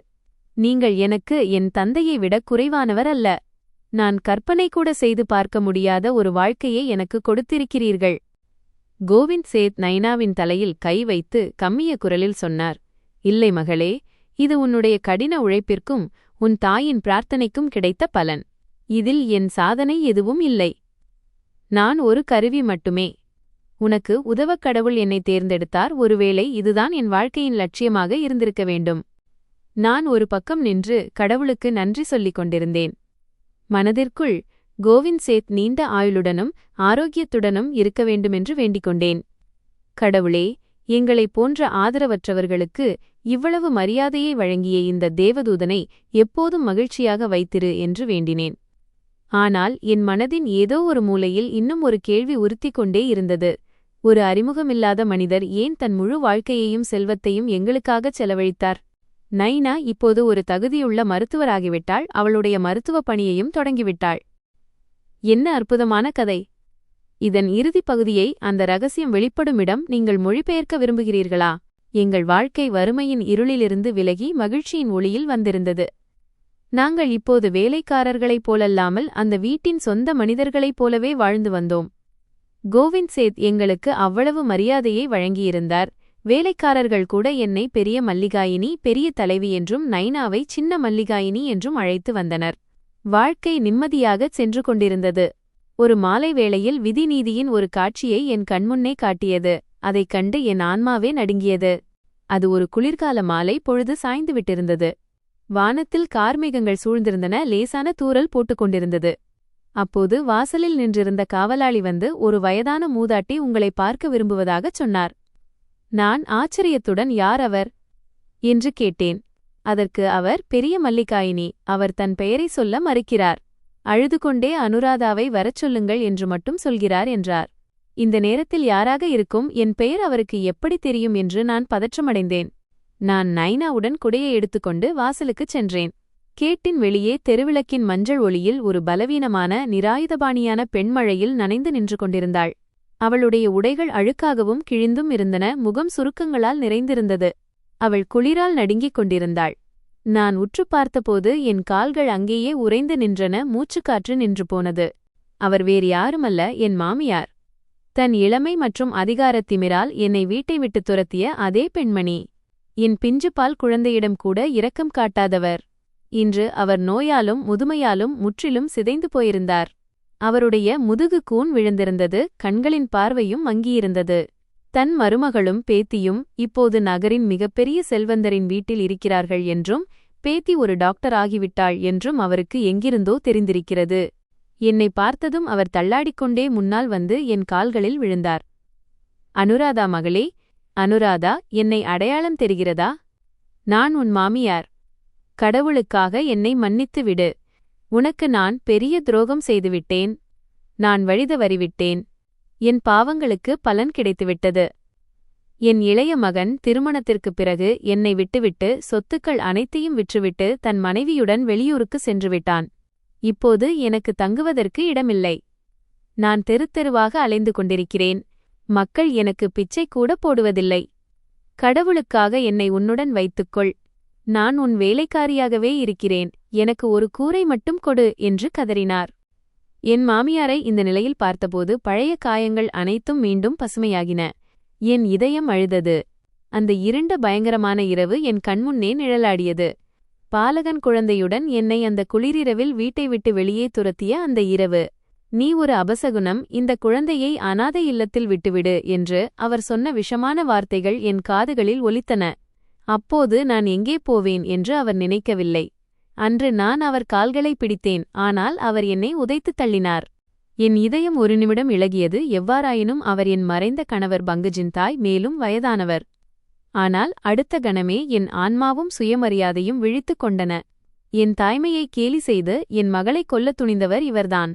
Speaker 1: நீங்கள் எனக்கு என் தந்தையை விட குறைவானவர் அல்ல. நான் கற்பனை கூட செய்து பார்க்க முடியாத ஒரு வாழ்க்கையை எனக்கு கொடுத்திருக்கிறீர்கள். கோவிந்த் சேத் நைனாவின் தலையில் கை வைத்து கம்மிய குரலில் சொன்னார். இல்லை மகளே, இது உன்னுடைய கடின உழைப்பிற்கும் உன் தாயின் பிரார்த்தனைக்கும் கிடைத்த பலன். இதில் என் சாதனை எதுவும் இல்லை. நான் ஒரு கருவி மட்டுமே. உனக்கு உதவக் கடவுள் என்னை தேர்ந்தெடுத்தார். ஒருவேளை இதுதான் என் வாழ்க்கையின் லட்சியமாக இருந்திருக்க வேண்டும். நான் ஒரு பக்கம் நின்று கடவுளுக்கு நன்றி சொல்லிக் கொண்டிருந்தேன். மனதிற்குள் கோவிந்த் சேத் நீண்ட ஆயுளுடனும் ஆரோக்கியத்துடனும் இருக்க வேண்டுமென்று வேண்டிக் கொண்டேன். கடவுளே, எங்களைப் போன்ற ஆதரவற்றவர்களுக்கு இவ்வளவு மரியாதையை வழங்கிய இந்த தேவதூதனை எப்போதும் மகிழ்ச்சியாக வைத்திரு என்று வேண்டினேன். ஆனால் என் மனதின் ஏதோ ஒரு மூலையில் இன்னும் ஒரு கேள்வி உறுத்திக் கொண்டே இருந்தது. ஒரு அறிமுகமில்லாத மனிதர் ஏன் தன் முழு வாழ்க்கையையும் செல்வத்தையும் எங்களுக்காகச் செலவழித்தார்? நைனா இப்போது ஒரு தகுதியுள்ள மருத்துவராகிவிட்டாள். அவளுடைய மருத்துவப் பணியையும் தொடங்கிவிட்டாள். என்ன அற்புதமான கதை! இதன் இறுதிப் பகுதியை, அந்த ரகசியம் வெளிப்படுமிடம், நீங்கள் மொழிபெயர்க்க விரும்புகிறீர்களா? எங்கள் வாழ்க்கை வறுமையின் இருளிலிருந்து விலகி மகிழ்ச்சியின் ஒளியில் வந்திருந்தது. நாங்கள் இப்போது வேலைக்காரர்களைப் போலல்லாமல் அந்த வீட்டின் சொந்த மனிதர்களைப் போலவே வாழ்ந்து வந்தோம். கோவிந்த் சேத் எங்களுக்கு அவ்வளவு மரியாதையை வழங்கியிருந்தார். வேலைக்காரர்கள் கூட என்னை பெரிய மல்லிகாயினி, பெரிய தலைவி என்றும் நைனாவை சின்ன மல்லிகாயினி என்றும் அழைத்து வந்தனர். வாழ்க்கை நிம்மதியாகச் சென்று கொண்டிருந்தது. ஒரு மாலை வேளையில் விதிநீதியின் ஒரு காட்சியை என் கண்முன்னே காட்டியது. அதைக் கண்டு என் ஆன்மாவே நடுங்கியது. அது ஒரு குளிர்கால மாலை பொழுது சாய்ந்துவிட்டிருந்தது. வானத்தில் கார்மேகங்கள் சூழ்ந்திருந்தன. லேசான தூறல் போட்டுக்கொண்டிருந்தது. அப்போது வாசலில் நின்றிருந்த காவலாளி வந்து, ஒரு வயதான மூதாட்டி உங்களை பார்க்க விரும்புவதாகச் சொன்னார். நான் ஆச்சரியத்துடன், யார் அவர் என்று கேட்டேன். அதற்கு அவர், பெரிய மல்லிகாயினி. அவர் தன் பெயரை சொல்ல மறுக்கிறார். அழுது கொண்டே அனுராதாவை வரச் சொல்லுங்கள் என்று மட்டும் சொல்கிறார் என்றார். இந்த நேரத்தில் யாராக இருக்கும்? என் பெயர் அவருக்கு எப்படி தெரியும் என்று நான் பதற்றமடைந்தேன். நான் நைனாவுடன் குடையை எடுத்துக்கொண்டு வாசலுக்குச் சென்றேன். கேட்டின் வெளியே தெருவிளக்கின் மஞ்சள் ஒளியில் ஒரு பலவீனமான நிராயுதபாணியான பெண்மழையில் நனைந்து நின்று கொண்டிருந்தாள். அவளுடைய உடைகள் அழுக்காகவும் கிழிந்தும் இருந்தன. முகம் சுருக்கங்களால் நிறைந்திருந்தது. அவள் குளிரால் நடுங்கிக் கொண்டிருந்தாள். நான் உற்று பார்த்தபோது என் கால்கள் அங்கேயே உறைந்து நின்றன. மூச்சுக்காற்று நின்று போனது. அவர் வேறு யாருமல்ல, என் மாமியார். தன் இளமை மற்றும் அதிகாரத்திமிரால் என்னை வீட்டை விட்டுத் துரத்திய அதே பெண்மணி. என் பிஞ்சுபால் குழந்தையிடம் கூட இரக்கம் காட்டாதவர். இன்று அவர் நோயாலும் முதுமையாலும் முற்றிலும் சிதைந்து போயிருந்தார். அவருடைய முதுகு கூன் விழுந்திருந்தது. கண்களின் பார்வையும் மங்கியிருந்தது. தன் மருமகளும் பேத்தியும் இப்போது நகரின் மிகப்பெரிய செல்வந்தரின் வீட்டில் இருக்கிறார்கள் என்றும், பேத்தி ஒரு டாக்டர் ஆகிவிட்டாள் என்றும் அவருக்கு எங்கிருந்தோ தெரிந்திருக்கிறது. என்னை பார்த்ததும் அவர் தள்ளாடிக்கொண்டே முன்னால் வந்து என் கால்களில் விழுந்தார். அனுராதா மகளே, அனுராதா, என்னை அடையாளம் தெரிகிறதா? நான் உன் மாமியார். கடவுளுக்காக என்னை மன்னித்து விடு. உனக்கு நான் பெரிய துரோகம் செய்துவிட்டேன். நான் வழிதவறிவிட்டேன். என் பாவங்களுக்கு பலன் கிடைத்துவிட்டது. என் இளைய மகன் திருமணத்திற்குப் பிறகு என்னை விட்டுவிட்டு சொத்துக்கள் அனைத்தையும் விற்றுவிட்டு தன் மனைவியுடன் வெளியூருக்கு சென்றுவிட்டான். இப்போது எனக்கு தங்குவதற்கு இடமில்லை. நான் தெருத்தெருவாக அலைந்து கொண்டிருக்கிறேன். மக்கள் எனக்கு பிச்சை கூட போடுவதில்லை. கடவுளுக்காக என்னை உன்னுடன் வைத்துக்கொள். நான் உன் வேலைக்காரியாகவே இருக்கிறேன். எனக்கு ஒரு கூரை மட்டும் கொடு என்று கதறினார். என் மாமியாரை இந்த நிலையில் பார்த்தபோது பழைய காயங்கள் அனைத்தும் மீண்டும் பசுமையாகின. என் இதயம் அழுதது. அந்த இருண்ட பயங்கரமான இரவு என் கண்முன்னே நிழலாடியது. பாலகன் குழந்தையுடன் என்னை அந்த குளிரிரவில் வீட்டை விட்டு வெளியே துரத்திய அந்த இரவு. நீ ஒரு அபசகுனம், இந்த குழந்தையை அனாதை இல்லத்தில் விட்டுவிடு என்று அவர் சொன்ன விஷமான வார்த்தைகள் என் காதுகளில் ஒலித்தன. அப்போது நான் எங்கே போவேன் என்று அவர் நினைக்கவில்லை. அன்று நான் அவர் கால்களை பிடித்தேன். ஆனால் அவர் என்னை உதைத்துத் தள்ளினார். என் இதயம் ஒரு நிமிடம் இளகியது. எவ்வாறாயினும் அவர் என் மறைந்த கணவர் பங்குஜின் தாய், மேலும் வயதானவர். ஆனால் அடுத்த கணமே என் ஆன்மாவும் சுயமரியாதையும் விழித்துக் கொண்டன. என் தாய்மையை கேலி செய்து என் மகளை கொல்லத் துணிந்தவர் இவர்தான்.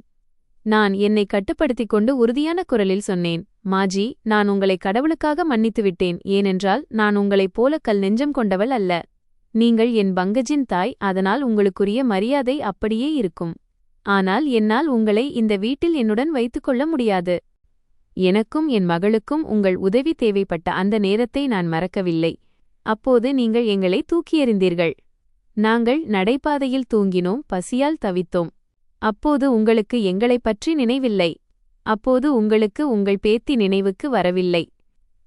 Speaker 1: நான் என்னை கட்டுப்படுத்திக் கொண்டு உறுதியான குரலில் சொன்னேன், மாஜி, நான் உங்களை கடவுளுக்காக மன்னித்துவிட்டேன். ஏனென்றால் நான் உங்களைப் போல கல் நெஞ்சம் கொண்டவள் அல்ல. நீங்கள் என் பங்கஜின் தாய், அதனால் உங்களுக்குரிய மரியாதை அப்படியே இருக்கும். ஆனால் என்னால் உங்களை இந்த வீட்டில் என்னுடன் வைத்துக்கொள்ள முடியாது. எனக்கும் என் மகளுக்கும் உங்கள் உதவி தேவைப்பட்ட அந்த நேரத்தை நான் மறக்கவில்லை. அப்போது நீங்கள் எங்களை தூக்கியெறிந்தீர்கள். நாங்கள் நடைபாதையில் தூங்கினோம், பசியால் தவித்தோம். அப்போது உங்களுக்கு எங்களைப் பற்றி நினைவில்லை. அப்போது உங்களுக்கு உங்கள் பேத்தி நினைவுக்கு வரவில்லை.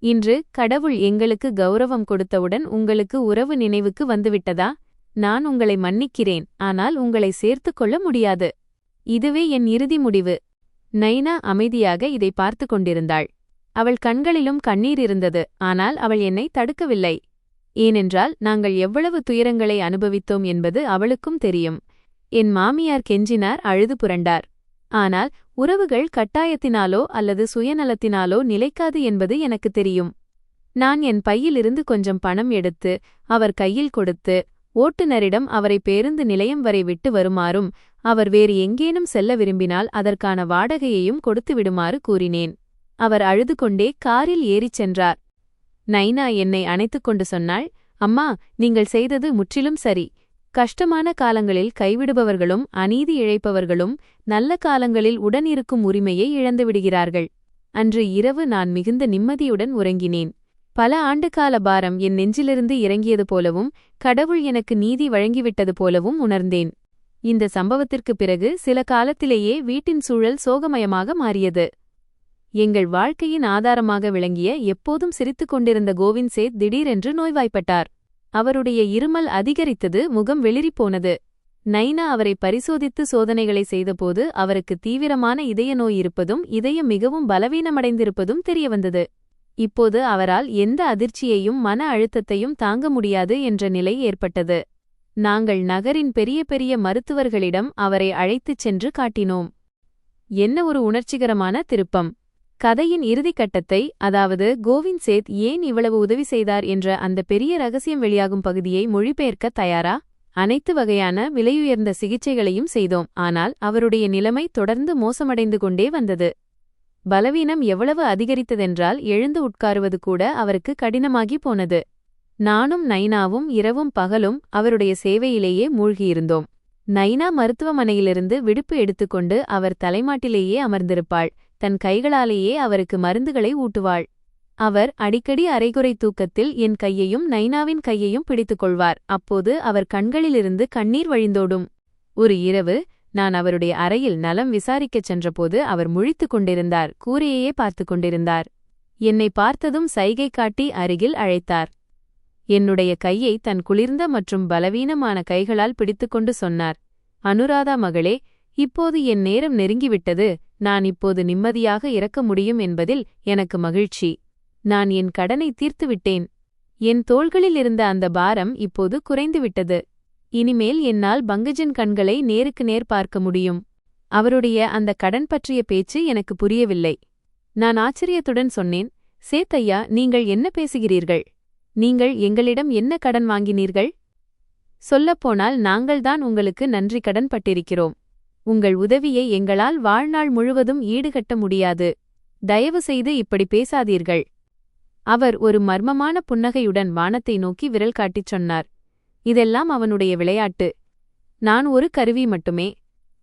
Speaker 1: இன்று கடவுள் எங்களுக்கு கௌரவம் கொடுத்தவுடன் உங்களுக்கு உறவு நினைவுக்கு வந்துவிட்டதா? நான் உங்களை மன்னிக்கிறேன், ஆனால் உங்களை சேர்த்துக் கொள்ள முடியாது. இதுவே என் இறுதி முடிவு. நைனா அமைதியாக இதை பார்த்து கொண்டிருந்தாள். அவள் கண்களிலும் கண்ணீர் இருந்தது, ஆனால் அவள் என்னை தடுக்கவில்லை. ஏனென்றால் நாங்கள் எவ்வளவு துயரங்களை அனுபவித்தோம் என்பது அவளுக்கும் தெரியும். என் மாமியார் கெஞ்சினார், அழுது புரண்டார். ஆனால் உறவுகள் கட்டாயத்தினாலோ அல்லது சுயநலத்தினாலோ நிலைக்காது என்பது எனக்கு தெரியும். நான் என் பையிலிருந்து கொஞ்சம் பணம் எடுத்து அவர் கையில் கொடுத்து, ஓட்டுநரிடம் அவரை பேருந்து நிலையம் வரை விட்டு வருமாறும் அவர் வேறு எங்கேனும் செல்ல விரும்பினால் அதற்கான வாடகையையும் கொடுத்து விடுமாறு கூறினேன். அவர் அழுது கொண்டே காரில் ஏறிச் சென்றார். நைனா என்னை அணைத்துக்கொண்டு சொன்னாள், அம்மா, நீங்கள் செய்தது முற்றிலும் சரி. கஷ்டமான காலங்களில் கைவிடுபவர்களும் அநீதி இழைப்பவர்களும் நல்ல காலங்களில் உடனிருக்கும் உரிமையை இழந்துவிடுகிறார்கள். அன்று இரவு நான் மிகுந்த நிம்மதியுடன் உறங்கினேன். பல ஆண்டுகால பாரம் என் நெஞ்சிலிருந்து இறங்கியது போலவும் கடவுள் எனக்கு நீதி வழங்கிவிட்டது போலவும் உணர்ந்தேன். இந்த சம்பவத்திற்குப் பிறகு சில காலத்திலேயே வீட்டின் சூழல் சோகமயமாக மாறியது. எங்கள் வாழ்க்கையின் ஆதாரமாக விளங்கிய எப்போதும் சிரித்துக் கொண்டிருந்த கோவிந்த் சேத் திடீரென்று நோய்வாய்ப்பட்டார். அவருடைய இருமல் அதிகரித்தது, முகம் வெளிறிப்போனது. நைனா அவரை பரிசோதித்து சோதனைகளை செய்தபோது அவருக்கு தீவிரமான இதய நோய் இருப்பதும் இதயம் மிகவும் பலவீனமடைந்திருப்பதும் தெரியவந்தது. இப்போது அவரால் எந்த அதிர்ச்சியையும் மன அழுத்தத்தையும் தாங்க முடியாது என்ற நிலை ஏற்பட்டது. நாங்கள் நகரின் பெரிய பெரிய மருத்துவர்களிடம் அவரை அழைத்துச் சென்று காட்டினோம். என்ன ஒரு உணர்ச்சிகரமான திருப்பம்! கதையின் இறுதிக்கட்டத்தை, அதாவது கோவிந்த் சேத் ஏன் இவ்வளவு உதவி செய்தார் என்ற அந்த பெரிய ரகசியம் வெளியாகும் பகுதியை மொழிபெயர்க்க தயாரா? அனைத்து வகையான விலையுயர்ந்த சிகிச்சைகளையும் செய்தோம், ஆனால் அவருடைய நிலைமை தொடர்ந்து மோசமடைந்து கொண்டே வந்தது. பலவீனம் எவ்வளவு அதிகரித்ததென்றால் எழுந்து உட்காருவது கூட அவருக்கு கடினமாகி போனது. நானும் நைனாவும் இரவும் பகலும் அவருடைய சேவையிலேயே மூழ்கியிருந்தோம். நைனா மருத்துவமனையிலிருந்து விடுப்பு எடுத்துக்கொண்டு அவர் தலைமாட்டிலேயே அமர்ந்திருப்பாள். தன் கைகளாலேயே அவருக்கு மருந்துகளை ஊட்டுவாள். அவர் அடிக்கடி அரைகுறை தூக்கத்தில் என் கையையும் நைனாவின் கையையும் பிடித்துக்கொள்வார். அப்போது அவர் கண்களிலிருந்து கண்ணீர் வழிந்தோடும். ஒரு இரவு நான் அவருடைய அறையில் நலம் விசாரிக்கச் சென்றபோது அவர் முழித்துக் கொண்டிருந்தார், கூரையையே பார்த்து கொண்டிருந்தார். என்னை பார்த்ததும் சைகை காட்டி அருகில் அழைத்தார். என்னுடைய கையை தன் குளிர்ந்த மற்றும் பலவீனமான கைகளால் பிடித்துக்கொண்டு சொன்னார், அனுராதா மகளே, இப்போது என் நேரம் நெருங்கிவிட்டது. நான் இப்போது நிம்மதியாக இறக்க முடியும் என்பதில் எனக்கு மகிழ்ச்சி. நான் என் கடனை தீர்த்துவிட்டேன். என் தோள்களில் இருந்த அந்த பாரம் இப்போது குறைந்துவிட்டது. இனிமேல் என்னால் பங்கஜன் கண்களை நேருக்கு நேர் பார்க்க முடியும். அவருடைய அந்த கடன் பற்றிய பேச்சு எனக்கு புரியவில்லை. நான் ஆச்சரியத்துடன் சொன்னேன், சேத்தையா, நீங்கள் என்ன பேசுகிறீர்கள்? நீங்கள் எங்களிடம் என்ன கடன் வாங்கினீர்கள்? சொல்லப்போனால் நாங்கள்தான் உங்களுக்கு நன்றி கடன் பட்டிருக்கிறோம். உங்கள் உதவியை எங்களால் வாழ்நாள் முழுவதும் ஈடுகட்ட முடியாது. தயவு செய்து இப்படி பேசாதீர்கள். அவர் ஒரு மர்மமான புன்னகையுடன் வானத்தை நோக்கி விரல் காட்டிச் சொன்னார், இதெல்லாம் அவனுடைய விளையாட்டு. நான் ஒரு கருவி மட்டுமே.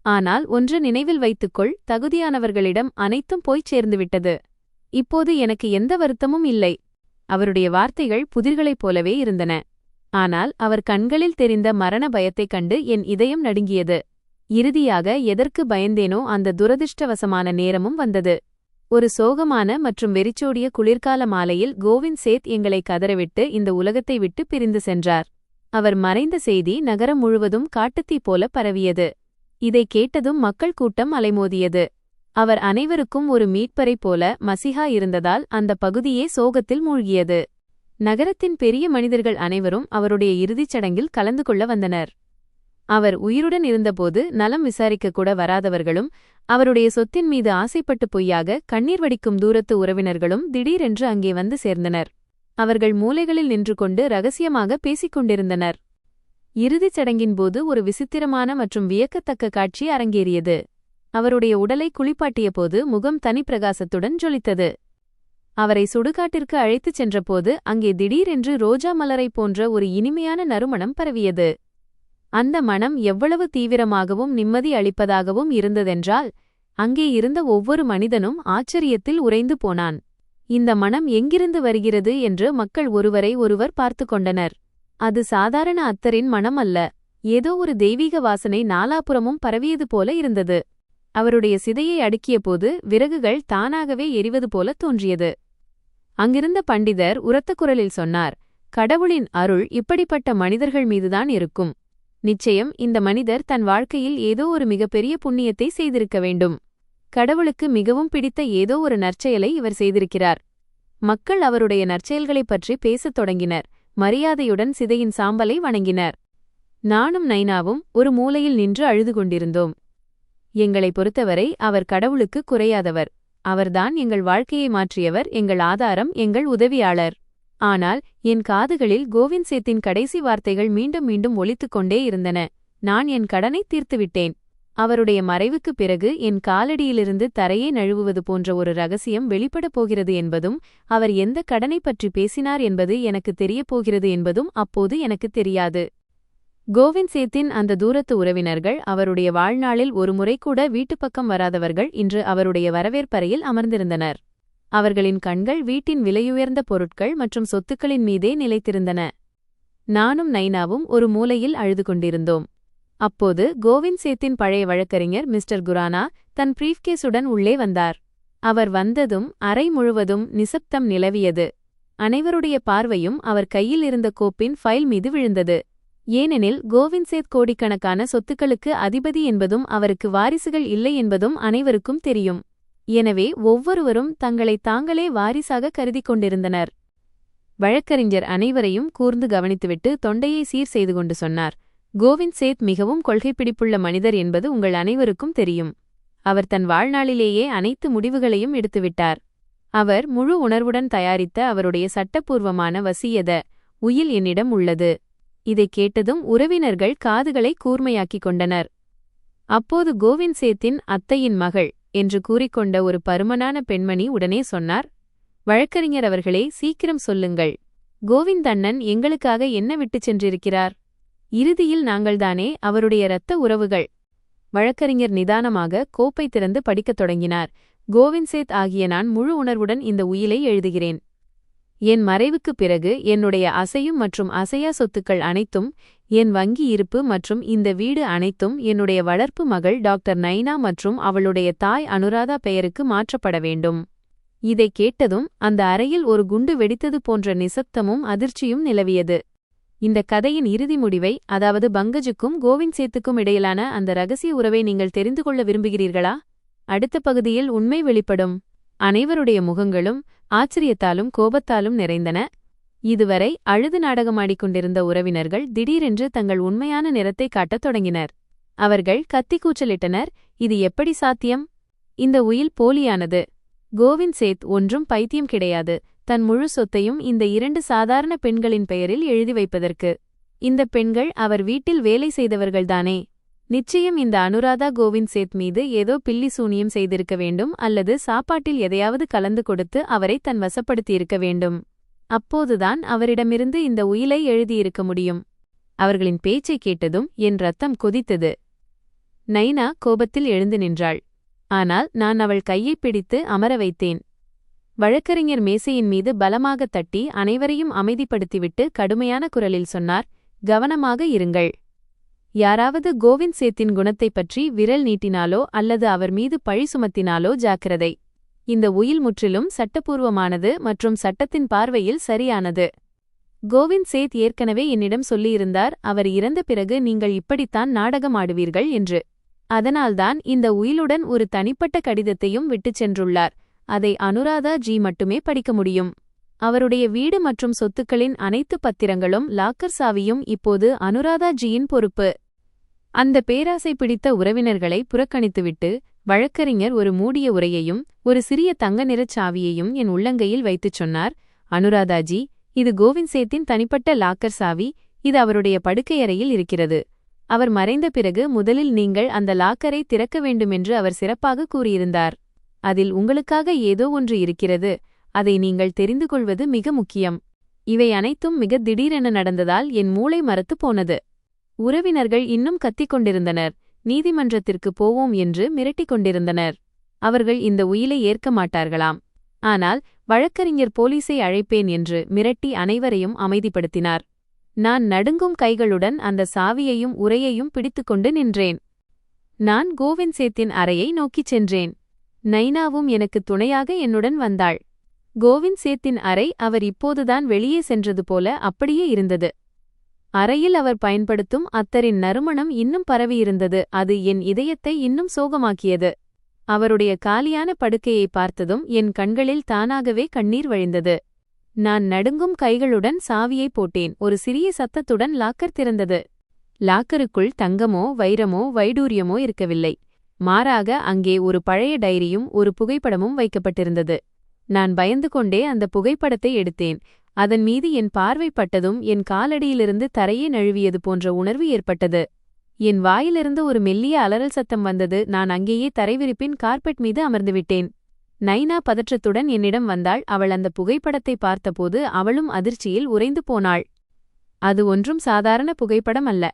Speaker 1: ஆனால் ஒன்று நினைவில் வைத்துக்கொள், தகுதியானவர்களிடம் அனைத்தும் போய்ச் சேர்ந்துவிட்டது. இப்போது எனக்கு எந்த வருத்தமும் இல்லை. அவருடைய வார்த்தைகள் புதிர்களைப் போலவே இருந்தன. ஆனால் அவர் கண்களில் தெரிந்த மரண பயத்தைக் கண்டு என் இதயம் நடுங்கியது. இறுதியாக எதற்கு பயந்தேனோ அந்த துரதிர்ஷ்டவசமான நேரமும் வந்தது. ஒரு சோகமான மற்றும் வெறிச்சோடிய குளிர்கால மாலையில் கோவிந்த் சேத் எங்களை கதறவிட்டு இந்த உலகத்தை விட்டு பிரிந்து சென்றார். அவர் மறைந்த செய்தி நகரம் முழுவதும் காட்டுத்தீ போல பரவியது. இதை கேட்டதும் மக்கள் கூட்டம் அலைமோதியது. அவர் அனைவருக்கும் ஒரு மீட்பரைப் போல மசிஹா இருந்ததால் அந்த பகுதியே சோகத்தில் மூழ்கியது. நகரத்தின் பெரிய மனிதர்கள் அனைவரும் அவருடைய இறுதிச் சடங்கில் கலந்து கொள்ள வந்தனர். அவர் உயிருடன் இருந்தபோது நலம் விசாரிக்க கூட வராதவர்களும் அவருடைய சொத்தின் மீது ஆசைப்பட்டு பொய்யாக கண்ணீர் வடிக்கும் தூரத்து உறவினர்களும் திடீரென்று அங்கே வந்து சேர்ந்தனர். அவர்கள் மூலைகளில் நின்று கொண்டு ரகசியமாக பேசிக் கொண்டிருந்தனர். இறுதிச் சடங்கின்போது ஒரு விசித்திரமான மற்றும் வியக்கத்தக்க காட்சி அரங்கேறியது. அவருடைய உடலை குளிப்பாட்டியபோது முகம் தனிப்பிரகாசத்துடன் ஜொலித்தது. அவரை சுடுகாட்டிற்கு அழைத்துச் சென்றபோது அங்கே திடீரென்று ரோஜா மலரைப் போன்ற ஒரு இனிமையான நறுமணம் பரவியது. அந்த மனம் எவ்வளவு தீவிரமாகவும் நிம்மதி அளிப்பதாகவும் இருந்ததென்றால் அங்கே இருந்த ஒவ்வொரு மனிதனும் ஆச்சரியத்தில் உறைந்து போனான். இந்த மனம் எங்கிருந்து வருகிறது என்று மக்கள் ஒருவரை ஒருவர் பார்த்து கொண்டனர். அது சாதாரண அத்தரின் மனம் அல்ல. ஏதோ ஒரு தெய்வீக வாசனை நாலாபுறமும் பரவியது போல இருந்தது. அவருடைய சிதையை அடுக்கியபோது விறகுகள் தானாகவே எரிவது போல தோன்றியது. அங்கிருந்த பண்டிதர் உரத்த குரலில் சொன்னார், கடவுளின் அருள் இப்படிப்பட்ட மனிதர்கள் மீதுதான் இருக்கும். நிச்சயம் இந்த மனிதர் தன் வாழ்க்கையில் ஏதோ ஒரு மிகப்பெரிய புண்ணியத்தை செய்திருக்க வேண்டும். கடவுளுக்கு மிகவும் பிடித்த ஏதோ ஒரு நற்செயலை இவர் செய்திருக்கிறார். மக்கள் அவருடைய நற்செயல்களைப் பற்றி பேசத் தொடங்கினர். மரியாதையுடன் சிதையின் சாம்பலை வணங்கினர். நானும் நைனாவும் ஒரு மூலையில் நின்று அழுது கொண்டிருந்தோம். எங்களை பொறுத்தவரை அவர் கடவுளுக்கு குறையாதவர். அவர்தான் எங்கள் வாழ்க்கையை மாற்றியவர், எங்கள் ஆதாரம், எங்கள் உதவியாளர். ஆனால் என் காதுகளில் கோவிந்த் சேத்தின் கடைசி வார்த்தைகள் மீண்டும் மீண்டும் ஒலித்துக் கொண்டே இருந்தன. நான் என் கடனை தீர்த்துவிட்டேன். அவருடைய மறைவுக்குப் பிறகு என் காலடியிலிருந்து தரையே நழுவுவது போன்ற ஒரு ரகசியம் வெளிப்படப் போகிறது என்பதும், அவர் எந்த கடனை பற்றி பேசினார் என்பது எனக்கு தெரியப் போகிறது என்பதும் அப்போது எனக்கு தெரியாது. கோவிந்த் சேத்தின் அந்த தூரத்து உறவினர்கள், அவருடைய வாழ்நாளில் ஒருமுறை கூட வீட்டுப்பக்கம் வராதவர்கள், இன்று அவருடைய வரவேற்பறையில் அமர்ந்திருந்தனர். அவர்களின் கண்கள் வீட்டின் விலையுயர்ந்த பொருட்கள் மற்றும் சொத்துக்களின் மீதே நிலைத்திருந்தன. நானும் நைனாவும் ஒரு மூலையில் அழுது கொண்டிருந்தோம். அப்போது கோவிந்த் சேத்தின் பழைய வழக்கறிஞர் மிஸ்டர் குரானா தன் பிரீஃப்கேஸுடன் உள்ளே வந்தார். அவர் வந்ததும் அறை முழுவதும் நிசப்தம் நிலவியது. அனைவருடைய பார்வையும் அவர் கையில் இருந்த கோப்பின் ஃபைல் மீது விழுந்தது. ஏனெனில் கோவிந்த் சேத் கோடிக்கணக்கான சொத்துக்களுக்கு அதிபதி என்பதும் அவருக்கு வாரிசுகள் இல்லை என்பதும் அனைவருக்கும் தெரியும். எனவே ஒவ்வொருவரும் தங்களை தாங்களே வாரிசாக கருதிக் கொண்டிருந்தனர். வழக்கறிஞர் அனைவரையும் கூர்ந்து கவனித்துவிட்டு தொண்டையை சீர் செய்து கொண்டு சொன்னார், கோவிந்த் சேத் மிகவும் கொள்கைப்பிடிப்புள்ள மனிதர் என்பது உங்கள் அனைவருக்கும் தெரியும். அவர் தன் வாழ்நாளிலேயே அனைத்து முடிவுகளையும் எடுத்துவிட்டார். அவர் முழு உணர்வுடன் தயாரித்த அவருடைய சட்டப்பூர்வமான வசியத உயில் என்னிடம் உள்ளது. இதைக் கேட்டதும் உறவினர்கள் காதுகளை கூர்மையாக்கிக் கொண்டனர். அப்போது கோவிந்த் சேத்தின் அத்தையின் மகள் என்று கூறிக்கொண்ட ஒரு பருமனான பெண்மணி உடனே சொன்னார், வழக்கறிஞர் அவர்களே, சீக்கிரம் சொல்லுங்கள். கோவிந்த் அண்ணன் எங்களுக்காக என்ன விட்டுச் சென்றிருக்கிறார்? இறுதியில் நாங்கள்தானே அவருடைய இரத்த உறவுகள். வழக்கறிஞர் நிதானமாக கோப்பை திறந்து படிக்கத் தொடங்கினார். கோவிந்த் சேத் ஆகிய நான் முழு உணர்வுடன் இந்த உயிலை எழுதுகிறேன். என் மறைவுக்குப் பிறகு என்னுடைய அசையும் மற்றும் அசையா சொத்துக்கள் அனைத்தும், என் வங்கி இருப்பு மற்றும் இந்த வீடு அனைத்தும் என்னுடைய வளர்ப்பு மகள் டாக்டர் நைனா மற்றும் அவளுடைய தாய் அனுராதா பெயருக்கு மாற்றப்பட வேண்டும். இதைக் கேட்டதும் அந்த அறையில் ஒரு குண்டு வெடித்தது போன்ற நிசப்தமும் அதிர்ச்சியும் நிலவியது. இந்த கதையின் இறுதி முடிவை, அதாவது பங்கஜுக்கும் கோவிந்த் சேத்துக்கும் இடையிலான அந்த ரகசிய உறவை நீங்கள் தெரிந்து கொள்ள விரும்புகிறீர்களா? அடுத்த பகுதியில் உண்மை வெளிப்படும். அனைவருடைய முகங்களும் ஆச்சரியத்தாலும் கோபத்தாலும் நிறைந்தன. இதுவரை அழுது நாடகமாடிக்கொண்டிருந்த உறவினர்கள் திடீரென்று தங்கள் உண்மையான நிறத்தை காட்டத் தொடங்கினர். அவர்கள் கத்திக்கூச்சலிட்டனர், இது எப்படி சாத்தியம்? இந்த உயில் போலியானது. கோவிந்த் சேத் ஒன்றும் பைத்தியம் கிடையாது, தன் முழு சொத்தையும் இந்த 2 சாதாரண பெண்களின் பெயரில் எழுதி வைப்பதற்கு. இந்த பெண்கள் அவர் வீட்டில் வேலை செய்தவர்கள்தானே. நிச்சயம் இந்த அனுராதா கோவிந்த் சேத் மீது ஏதோ பில்லி சூனியம் செய்திருக்க வேண்டும், அல்லது சாப்பாட்டில் எதையாவது கலந்து கொடுத்து அவரை தன் வசப்படுத்தியிருக்க வேண்டும். அப்போதுதான் அவரிடமிருந்து இந்த உயிலை எழுதியிருக்க முடியும். அவர்களின் பேச்சைக் கேட்டதும் என் ரத்தம் கொதித்தது. நைனா கோபத்தில் எழுந்து நின்றாள். ஆனால் நான் அவள் கையைப் பிடித்து அமர வைத்தேன். வழக்கறிஞர் மேசையின் மீது பலமாகத் தட்டி அனைவரையும் அமைதிப்படுத்திவிட்டு கடுமையான குரலில் சொன்னார், கவனமாக இருங்கள். யாராவது கோவிந்த் சேத்தின் குணத்தைப் பற்றி விரல் நீட்டினாலோ அல்லது அவர் மீது பழி சுமத்தினாலோ ஜாக்கிரதை. இந்த உயில் முற்றிலும் சட்டப்பூர்வமானது மற்றும் சட்டத்தின் பார்வையில் சரியானது. கோவிந்த் சேத் ஏற்கனவே என்னிடம் சொல்லியிருந்தார், அவர் இறந்த பிறகு நீங்கள் இப்படித்தான் நாடகமாடுவீர்கள் என்று. அதனால்தான் இந்த உயிலுடன் ஒரு தனிப்பட்ட கடிதத்தையும் விட்டுச் சென்றுள்ளார். அதை அனுராதா ஜி மட்டுமே படிக்க முடியும். அவருடைய வீடு மற்றும் சொத்துக்களின் அனைத்து பத்திரங்களும் லாக்கர் சாவியும் இப்போது அனுராதா ஜியின் பொறுப்பு. அந்த பேராசை பிடித்த உறவினர்களை புறக்கணித்துவிட்டு வழக்கறிஞர் ஒரு மூடிய உரையையும் ஒரு சிறிய தங்க நிறச் சாவியையும் என் உள்ளங்கையில் வைத்துச் சொன்னார், அனுராதாஜி, இது கோவிந்த் சேத்தின் தனிப்பட்ட லாக்கர் சாவி. இது அவருடைய படுக்கையறையில் இருக்கிறது. அவர் மறைந்த பிறகு முதலில் நீங்கள் அந்த லாக்கரை திறக்க வேண்டுமென்று அவர் சிறப்பாக கூறியிருந்தார். அதில் உங்களுக்காக ஏதோ ஒன்று இருக்கிறது. அதை நீங்கள் தெரிந்து கொள்வது மிக முக்கியம். இவை அனைத்தும் மிக திடீரென நடந்ததால் என் மூளை மரத்துப் போனது. உறவினர்கள் இன்னும் கத்திக் கொண்டிருந்தனர். நீதிமன்றத்திற்கு போவோம் என்று மிரட்டிக் கொண்டிருந்தனர். அவர்கள் இந்த உயிலை ஏற்க மாட்டார்களாம். ஆனால் வழக்கறிஞர் போலீஸை அழைப்பேன் என்று மிரட்டி அனைவரையும் அமைதிப்படுத்தினார். நான் நடுங்கும் கைகளுடன் அந்த சாவியையும் உரையையும் பிடித்துக்கொண்டு நின்றேன். நான் கோவிந்த் சேத்தின் அறையை நோக்கிச் சென்றேன். நைனாவும் எனக்கு துணையாக என்னுடன் வந்தாள். கோவிந்த் சேத்தின் அறை அவர் இப்போதுதான் வெளியே சென்றது போல அப்படியே இருந்தது. அறையில் அவர் பயன்படுத்தும் அத்தரின் நறுமணம் இன்னும் பரவியிருந்தது. அது என் இதயத்தை இன்னும் சோகமாக்கியது. அவருடைய காலியான படுக்கையை பார்த்ததும் என் கண்களில் தானாகவே கண்ணீர் வழிந்தது. நான் நடுங்கும் கைகளுடன் சாவியை போட்டேன். ஒரு சிறிய சத்தத்துடன் லாக்கர் திறந்தது. லாக்கருக்குள் தங்கமோ வைரமோ வைடூரியமோ இருக்கவில்லை. மாறாக அங்கே ஒரு பழைய டைரியும் ஒரு புகைப்படமும் வைக்கப்பட்டிருந்தது. நான் பயந்து கொண்டே அந்த புகைப்படத்தை எடுத்தேன். அதன் மீது என் பார்வை பட்டதும் என் காலடியிலிருந்து தரையே நழுவியது போன்ற உணர்வு ஏற்பட்டது. என் வாயிலிருந்து ஒரு மெல்லிய அலறல் சத்தம் வந்தது. நான் அங்கேயே தரைவிரிப்பின் கார்பெட் மீது அமர்ந்துவிட்டேன். நைனா பதற்றத்துடன் என்னிடம் வந்தாள். அவள் அந்த புகைப்படத்தை பார்த்தபோது அவளும் அதிர்ச்சியில் உறைந்து போனாள். அது ஒன்றும் சாதாரண புகைப்படம் அல்ல.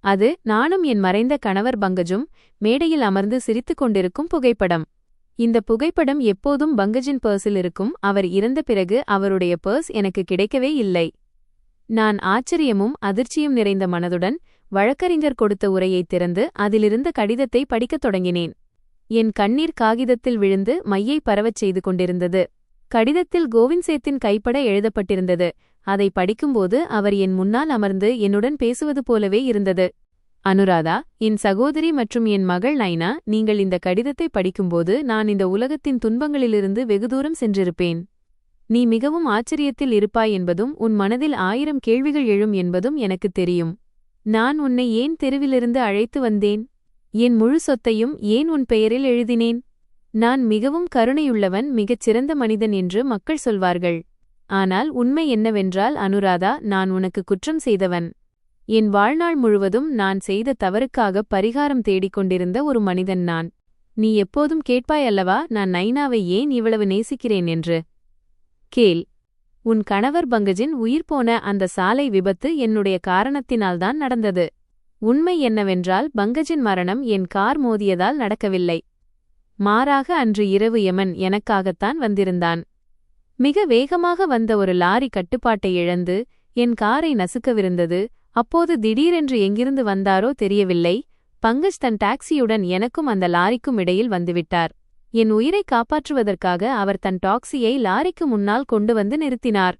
Speaker 1: அது நானும் என் மறைந்த கணவர் பங்கஜும் மேடையில் அமர்ந்து சிரித்துக் கொண்டிருக்கும் புகைப்படம். இந்த புகைப்படம் எப்போதும் பங்கஜின் பர்ஸில் இருக்கும். அவர் இறந்த பிறகு அவருடைய பர்ஸ் எனக்கு கிடைக்கவே இல்லை. நான் ஆச்சரியமும் அதிர்ச்சியும் நிறைந்த மனதுடன் வழக்கறிஞர் கொடுத்த உரையைத் திறந்து அதிலிருந்த கடிதத்தை படிக்கத் தொடங்கினேன். என் கண்ணீர் காகிதத்தில் விழுந்து மையை பரவச் செய்து கொண்டிருந்தது. கடிதத்தில் கோவிந்த் சேத்தின் கைப்பட எழுதப்பட்டிருந்தது. அதை படிக்கும்போது அவர் என் முன்னால் அமர்ந்து என்னுடன் பேசுவது போலவே இருந்தது. அனுராதா, என் சகோதரி மற்றும் என் மகள் நைனா, நீங்கள் இந்த கடிதத்தை படிக்கும்போது நான் இந்த உலகத்தின் துன்பங்களிலிருந்து வெகுதூரம் சென்றிருப்பேன். நீ மிகவும் ஆச்சரியத்தில் இருப்பாய் என்பதும் உன் மனதில் 1000 கேள்விகள் எழும் என்பதும் எனக்குத் தெரியும். நான் உன்னை ஏன் தெருவிலிருந்து அழைத்து வந்தேன்? என் முழு சொத்தையும் ஏன் உன் பெயரில் எழுதினேன்? நான் மிகவும் கருணையுள்ளவன், மிகச் சிறந்த மனிதன் என்று மக்கள் சொல்வார்கள். ஆனால் உண்மை என்னவென்றால் அனுராதா, நான் உனக்கு குற்றம் செய்தவன். என் வாழ்நாள் முழுவதும் நான் செய்த தவறுக்காக பரிகாரம் தேடிக் கொண்டிருந்த ஒரு மனிதன் நான். நீ எப்போதும் கேட்பாய் அல்லவா, நான் நைனாவை ஏன் இவ்வளவு நேசிக்கிறேன் என்று. கேள். உன் கணவர் பங்கஜின் உயிர் போன அந்த சாலை விபத்து என்னுடைய காரணத்தினால்தான் நடந்தது. உண்மை என்னவென்றால் பங்கஜின் மரணம் என் கார் மோதியதால் நடக்கவில்லை. மாறாக அன்று இரவு யமன் எனக்காகத்தான் வந்திருந்தான். மிக வேகமாக வந்த ஒரு லாரி கட்டுப்பாட்டை இழந்து என் காரை நசுக்கவிருந்தது. அப்போது திடீரென்று எங்கிருந்து வந்தாரோ தெரியவில்லை. பங்கஜ் தன் டாக்ஸியுடன் எனக்கும் அந்த லாரிக்கும் இடையில் வந்துவிட்டார். என் உயிரை காப்பாற்றுவதற்காக அவர் தன் டாக்ஸியை லாரிக்கு முன்னால் கொண்டு வந்து நிறுத்தினார்.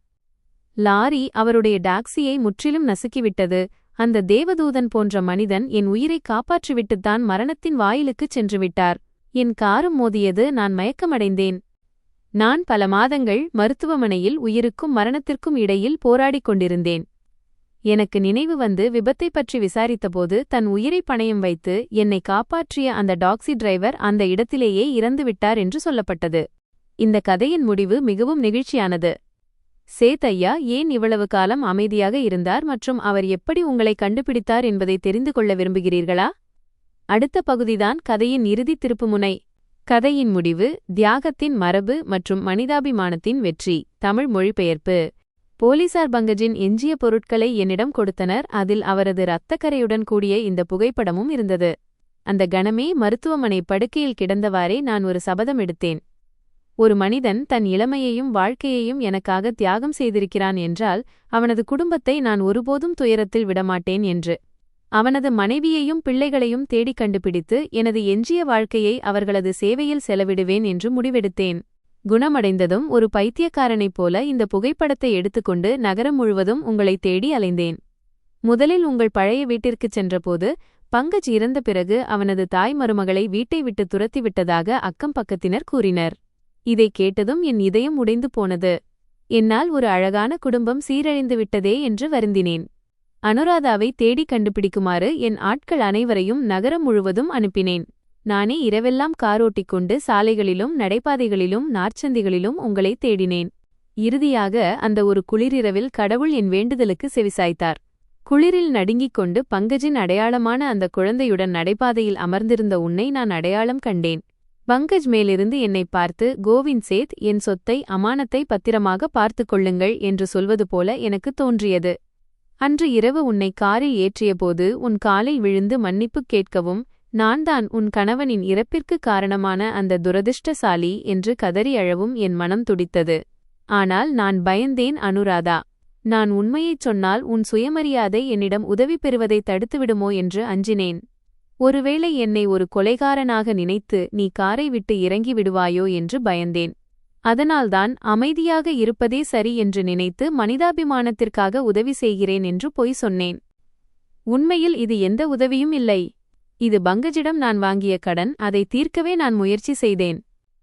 Speaker 1: லாரி அவருடைய டாக்ஸியை முற்றிலும் நசுக்கிவிட்டது. அந்த தேவதூதன் போன்ற மனிதன் என் உயிரை காப்பாற்றிவிட்டுத்தான் மரணத்தின் வாயிலுக்குச் சென்றுவிட்டார். என் காரும் மோதியது. நான் மயக்கமடைந்தேன். நான் பல மாதங்கள் மருத்துவமனையில் உயிருக்கும் மரணத்திற்கும் இடையில் போராடிக் கொண்டிருந்தேன். எனக்கு நினைவு வந்து விபத்தை பற்றி விசாரித்தபோது தன் உயிரை பணயம் வைத்து என்னை காப்பாற்றிய அந்த டாக்ஸி டிரைவர் அந்த இடத்திலேயே இறந்துவிட்டார் என்று சொல்லப்பட்டது. இந்த கதையின் முடிவு மிகவும் நெகிழ்ச்சியானது. சேத் ஐயா ஏன் இவ்வளவு காலம் அமைதியாக இருந்தார் மற்றும் அவர் எப்படி உங்களை கண்டுபிடித்தார் என்பதை தெரிந்து கொள்ள விரும்புகிறீர்களா? அடுத்த பகுதிதான் கதையின் இறுதி திருப்புமுனை. கதையின் முடிவு: தியாகத்தின் மரபு மற்றும் மனிதாபிமானத்தின் வெற்றி. தமிழ் மொழிபெயர்ப்பு. போலீசார் பங்கஜின் எஞ்சிய பொருட்களை என்னிடம் கொடுத்தனர். அதில் அவரது இரத்தக்கரையுடன் கூடிய இந்த புகைப்படமும் இருந்தது. அந்த கணமே மருத்துவமனை படுக்கையில் கிடந்தவாறே நான் ஒரு சபதம் எடுத்தேன். ஒரு மனிதன் தன் இளமையையும் வாழ்க்கையையும் எனக்காக தியாகம் செய்திருக்கிறான் என்றால் அவனது குடும்பத்தை நான் ஒருபோதும் துயரத்தில் விடமாட்டேன் என்று. அவனது மனைவியையும் பிள்ளைகளையும் தேடிக் கண்டுபிடித்து எனது எஞ்சிய வாழ்க்கையை அவர்களது சேவையில் செலவிடுவேன் என்று முடிவெடுத்தேன். குணமடைந்ததும் ஒரு பைத்தியக்காரனைப் போல இந்த புகைப்படத்தை எடுத்துக்கொண்டு நகரம் முழுவதும் உங்களை தேடி அலைந்தேன். முதலில் உங்கள் பழைய வீட்டிற்குச் சென்றபோது பங்கஜ் இறந்த பிறகு அவனது தாய் மருமகளை வீட்டை விட்டு துரத்திவிட்டதாக அக்கம் பக்கத்தினர் கூறினர். இதை கேட்டதும் என் இதயம் உடைந்து போனது. என்னால் ஒரு அழகான குடும்பம் சீரழிந்து விட்டதே என்று வருந்தினேன். அனுராதாவை தேடி கண்டுபிடிக்குமாறு என் ஆட்கள் அனைவரையும் நகரம் முழுவதும் அனுப்பினேன். நானே இரவெல்லாம் காரோட்டிக் கொண்டு சாலைகளிலும் நடைபாதைகளிலும் நாற்சந்திகளிலும் உங்களை தேடினேன். இறுதியாக அந்த ஒரு குளிரிரவில் கடவுள் என் வேண்டுதலுக்கு செவிசாய்த்தார். குளிரில் நடுங்கிக் கொண்டு பங்கஜின் அடையாளமான அந்த குழந்தையுடன் நடைபாதையில் அமர்ந்திருந்த உன்னை நான் அடையாளம் கண்டேன். பங்கஜ் மேலிருந்து என்னை பார்த்து, கோவிந்த் சேத், என் சொத்தை அமானத்தை பத்திரமாக பார்த்துக் கொள்ளுங்கள் என்று சொல்வது போல எனக்கு தோன்றியது. அன்று இரவு உன்னை காரில் ஏற்றியபோது உன் காலில் விழுந்து மன்னிப்புக் கேட்கவும் நான்தான் உன் கணவனின் இறப்பிற்கு காரணமான அந்த துரதிர்ஷ்டசாலி என்று கதறி அழவும் என் மனம் துடித்தது. ஆனால் நான் பயந்தேன் அனுராதா. நான் உண்மையைச் சொன்னால் உன் சுயமரியாதை என்னிடம் உதவி பெறுவதை தடுத்துவிடுமோ என்று அஞ்சினேன். ஒருவேளை என்னை ஒரு கொலைகாரனாக நினைத்து நீ காரை விட்டு இறங்கி விடுவாயோ என்று பயந்தேன். அதனால்தான் அமைதியாக இருப்பதே சரி என்று நினைத்து மனிதாபிமானத்திற்காக உதவி செய்கிறேன் என்று பொய் சொன்னேன். உண்மையில் இது எந்த உதவியும் இல்லை. இது பங்கஜிடம் நான் வாங்கிய கடன். அதை தீர்க்கவே நான் முயற்சி செய்தேன்.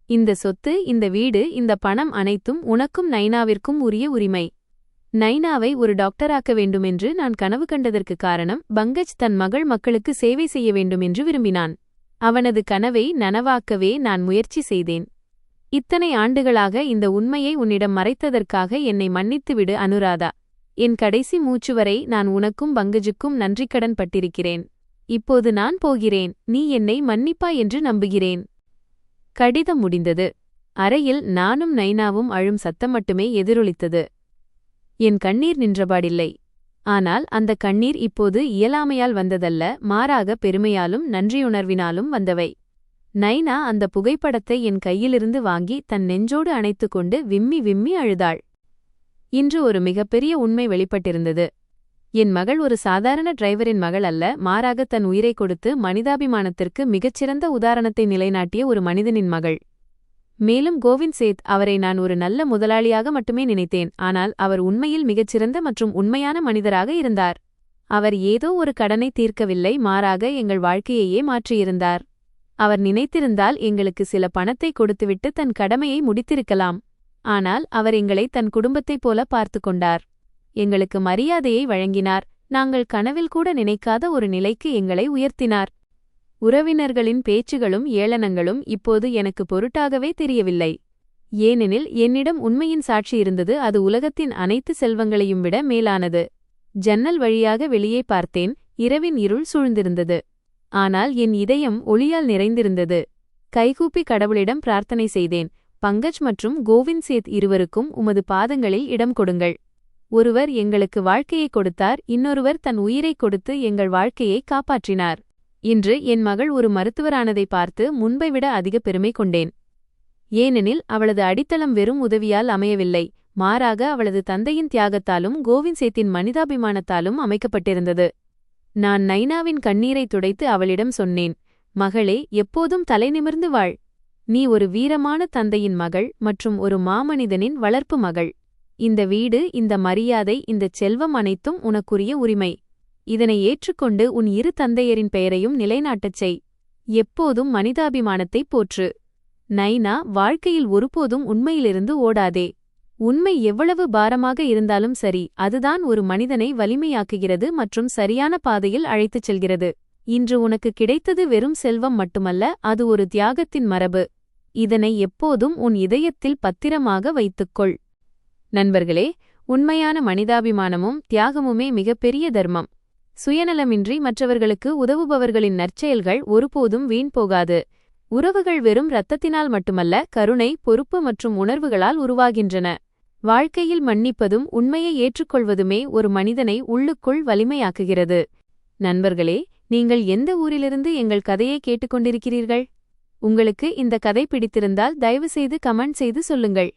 Speaker 1: இந்த சொத்து, இந்த வீடு, இந்த பணம் அனைத்தும் உனக்கும் நைனாவிற்கும் உரிய உரிமை. நைனாவை ஒரு டாக்டராக்க வேண்டுமென்று நான் கனவு கண்டதற்கு காரணம் பங்கஜ் தன் மகள் மக்களுக்கு சேவை செய்ய வேண்டுமென்று விரும்பினான். அவனது கனவை நனவாக்கவே நான் முயற்சி செய்தேன். இத்தனை ஆண்டுகளாக இந்த உண்மையை உன்னிடம் மறைத்ததற்காக என்னை மன்னித்துவிடு அனுராதா. என் கடைசி மூச்சுவரை நான் உனக்கும் பங்கஜுக்கும் நன்றிக்கடன் பட்டிருக்கிறேன். இப்போது நான் போகிறேன். நீ என்னை மன்னிப்பாய் என்று நம்புகிறேன். கடிதம் முடிந்தது. அறையில் நானும் நைனாவும் அழும் சத்தம் மட்டுமே எதிரொலித்தது. என் கண்ணீர் நின்றபாடில்லை. ஆனால் அந்த கண்ணீர் இப்போது இயலாமையால் வந்ததல்ல, மாறாக பெருமையாலும் நன்றியுணர்வினாலும் வந்தவை. நைனா அந்த புகைப்படத்தை என் கையிலிருந்து வாங்கி தன் நெஞ்சோடு அணைத்துக்கொண்டு விம்மி விம்மி அழுதாள். இன்று ஒரு மிகப்பெரிய உண்மை வெளிப்பட்டிருந்தது. என் மகள் ஒரு சாதாரண டிரைவரின் மகள் அல்ல, மாறாக தன் உயிரை கொடுத்து மனிதாபிமானத்திற்கு மிகச்சிறந்த உதாரணத்தை நிலைநாட்டிய ஒரு மனிதனின் மகள். மேலும் கோவிந்த் சேத், அவரை நான் ஒரு நல்ல முதலாளியாக மட்டுமே நினைத்தேன். ஆனால் அவர் உண்மையில் மிகச்சிறந்த மற்றும் உண்மையான மனிதராக இருந்தார். அவர் ஏதோ ஒரு கடனை தீர்க்கவில்லை, மாறாக எங்கள் வாழ்க்கையையே மாற்றியிருந்தார். அவர் நினைத்திருந்தால் எங்களுக்கு சில பணத்தை கொடுத்துவிட்டு தன் கடமையை முடித்திருக்கலாம். ஆனால் அவர் எங்களை தன் குடும்பத்தைப் போல பார்த்து கொண்டார். எங்களுக்கு மரியாதையை வழங்கினார். நாங்கள் கனவில் கூட நினைக்காத ஒரு நிலைக்கு எங்களை உயர்த்தினார். உறவினர்களின் பேச்சுகளும் ஏளனங்களும் இப்போது எனக்கு பொருட்டாகவே தெரியவில்லை. ஏனெனில் என்னிடம் உண்மையின் சாட்சி இருந்தது. அது உலகத்தின் அனைத்து செல்வங்களையும் விட மேலானது. ஜன்னல் வழியாக வெளியே பார்த்தேன். இரவின் இருள் சூழ்ந்திருந்தது. ஆனால் என் இதயம் ஒளியால் நிறைந்திருந்தது. கைகூப்பி கடவுளிடம் பிரார்த்தனை செய்தேன். பங்கஜ் மற்றும் கோவிந்த் சேத் இருவருக்கும் உமது பாதங்களில் இடம் கொடுங்கள். ஒருவர் எங்களுக்கு வாழ்க்கையை கொடுத்தார், இன்னொருவர் தன் உயிரைக் கொடுத்து எங்கள் வாழ்க்கையை காப்பாற்றினார். இன்று என் மகள் ஒரு மருத்துவரானதை பார்த்து முன்பை விட அதிக பெருமை கொண்டேன். ஏனெனில் அவளது அடித்தளம் வெறும் உதவியால் அமையவில்லை, மாறாக அவளது தந்தையின் தியாகத்தாலும் கோவிந்த் சேத்தின் மனிதாபிமானத்தாலும் அமைக்கப்பட்டிருந்தது. நான் நைனாவின் கண்ணீரை துடைத்து அவளிடம் சொன்னேன், மகளே, எப்போதும் தலைநிமிர்ந்து வாழ். நீ ஒரு வீரமான தந்தையின் மகள் மற்றும் ஒரு மாமனிதனின் வளர்ப்பு மகள். இந்த வீடு, இந்த மரியாதை, இந்த செல்வம் அனைத்தும் உனக்குரிய உரிமை. இதனை ஏற்றுக்கொண்டு உன் இரு தந்தையரின் பெயரையும் நிலைநாட்டச் செய். எப்போதும் மனிதாபிமானத்தைப் போற்று. நைனா, வாழ்க்கையில் ஒருபோதும் உண்மையிலிருந்து ஓடாதே. உண்மை எவ்வளவு பாரமாக இருந்தாலும் சரி, அதுதான் ஒரு மனிதனை வலிமையாக்குகிறது மற்றும் சரியான பாதையில் அழைத்துச் செல்கிறது. இன்று உனக்கு கிடைத்தது வெறும் செல்வம் மட்டுமல்ல, அது ஒரு தியாகத்தின் மரபு. இதனை எப்போதும் உன் இதயத்தில் பத்திரமாக வைத்துக்கொள். நண்பர்களே, உண்மையான மனிதாபிமானமும் தியாகமுமே மிகப்பெரிய தர்மம். சுயநலமின்றி மற்றவர்களுக்கு உதவுபவர்களின் நற்செயல்கள் ஒருபோதும் வீண் போகாது. உறவுகள் வெறும் இரத்தத்தினால் மட்டுமல்ல, கருணை, பொறுப்பு மற்றும் உணர்வுகளால் உருவாகின்றன. வாழ்க்கையில் மன்னிப்பதும் உண்மையை ஏற்றுக்கொள்வதுமே ஒரு மனிதனை உள்ளுக்குள் வலிமையாக்குகிறது. நண்பர்களே, நீங்கள் எந்த ஊரிலிருந்து எங்கள் கதையை கேட்டுக்கொண்டிருக்கிறீர்கள்? உங்களுக்கு இந்த கதை பிடித்திருந்தால் தயவுசெய்து கமெண்ட் செய்து சொல்லுங்கள்.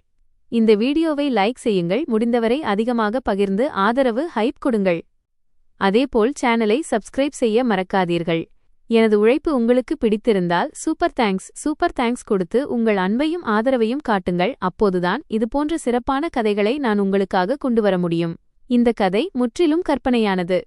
Speaker 1: இந்த வீடியோவை லைக் செய்யுங்கள், முடிந்தவரை அதிகமாக பகிர்ந்து ஆதரவு ஹைப் கொடுங்கள். அதேபோல் சேனலை சப்ஸ்கிரைப் செய்ய மறக்காதீர்கள். எனது உழைப்பு உங்களுக்கு பிடித்திருந்தால் சூப்பர் தேங்க்ஸ் கொடுத்து உங்கள் அன்பையும் ஆதரவையும் காட்டுங்கள். அப்போதுதான் இதுபோன்ற சிறப்பான கதைகளை நான் உங்களுக்காக கொண்டுவர முடியும். இந்த கதை முற்றிலும் கற்பனையானது.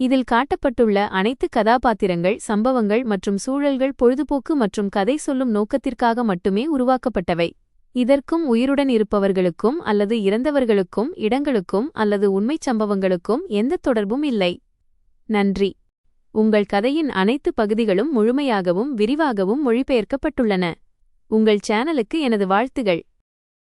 Speaker 1: இதில் காட்டப்பட்டுள்ள அனைத்து கதாபாத்திரங்கள், சம்பவங்கள் மற்றும் சூழல்கள் பொழுதுபோக்கு மற்றும் கதை சொல்லும் நோக்கத்திற்காக மட்டுமே உருவாக்கப்பட்டவை. இதற்கும் உயிருடன் இருப்பவர்களுக்கும் அல்லது இறந்தவர்களுக்கும், இடங்களுக்கும் அல்லது உண்மைச் சம்பவங்களுக்கும் எந்த தொடர்பும் இல்லை. நன்றி. உங்கள் கதையின் அனைத்து பகுதிகளும் முழுமையாகவும் விரிவாகவும் மொழிபெயர்க்கப்பட்டுள்ளன. உங்கள் சேனலுக்கு எனது வாழ்த்துகள்.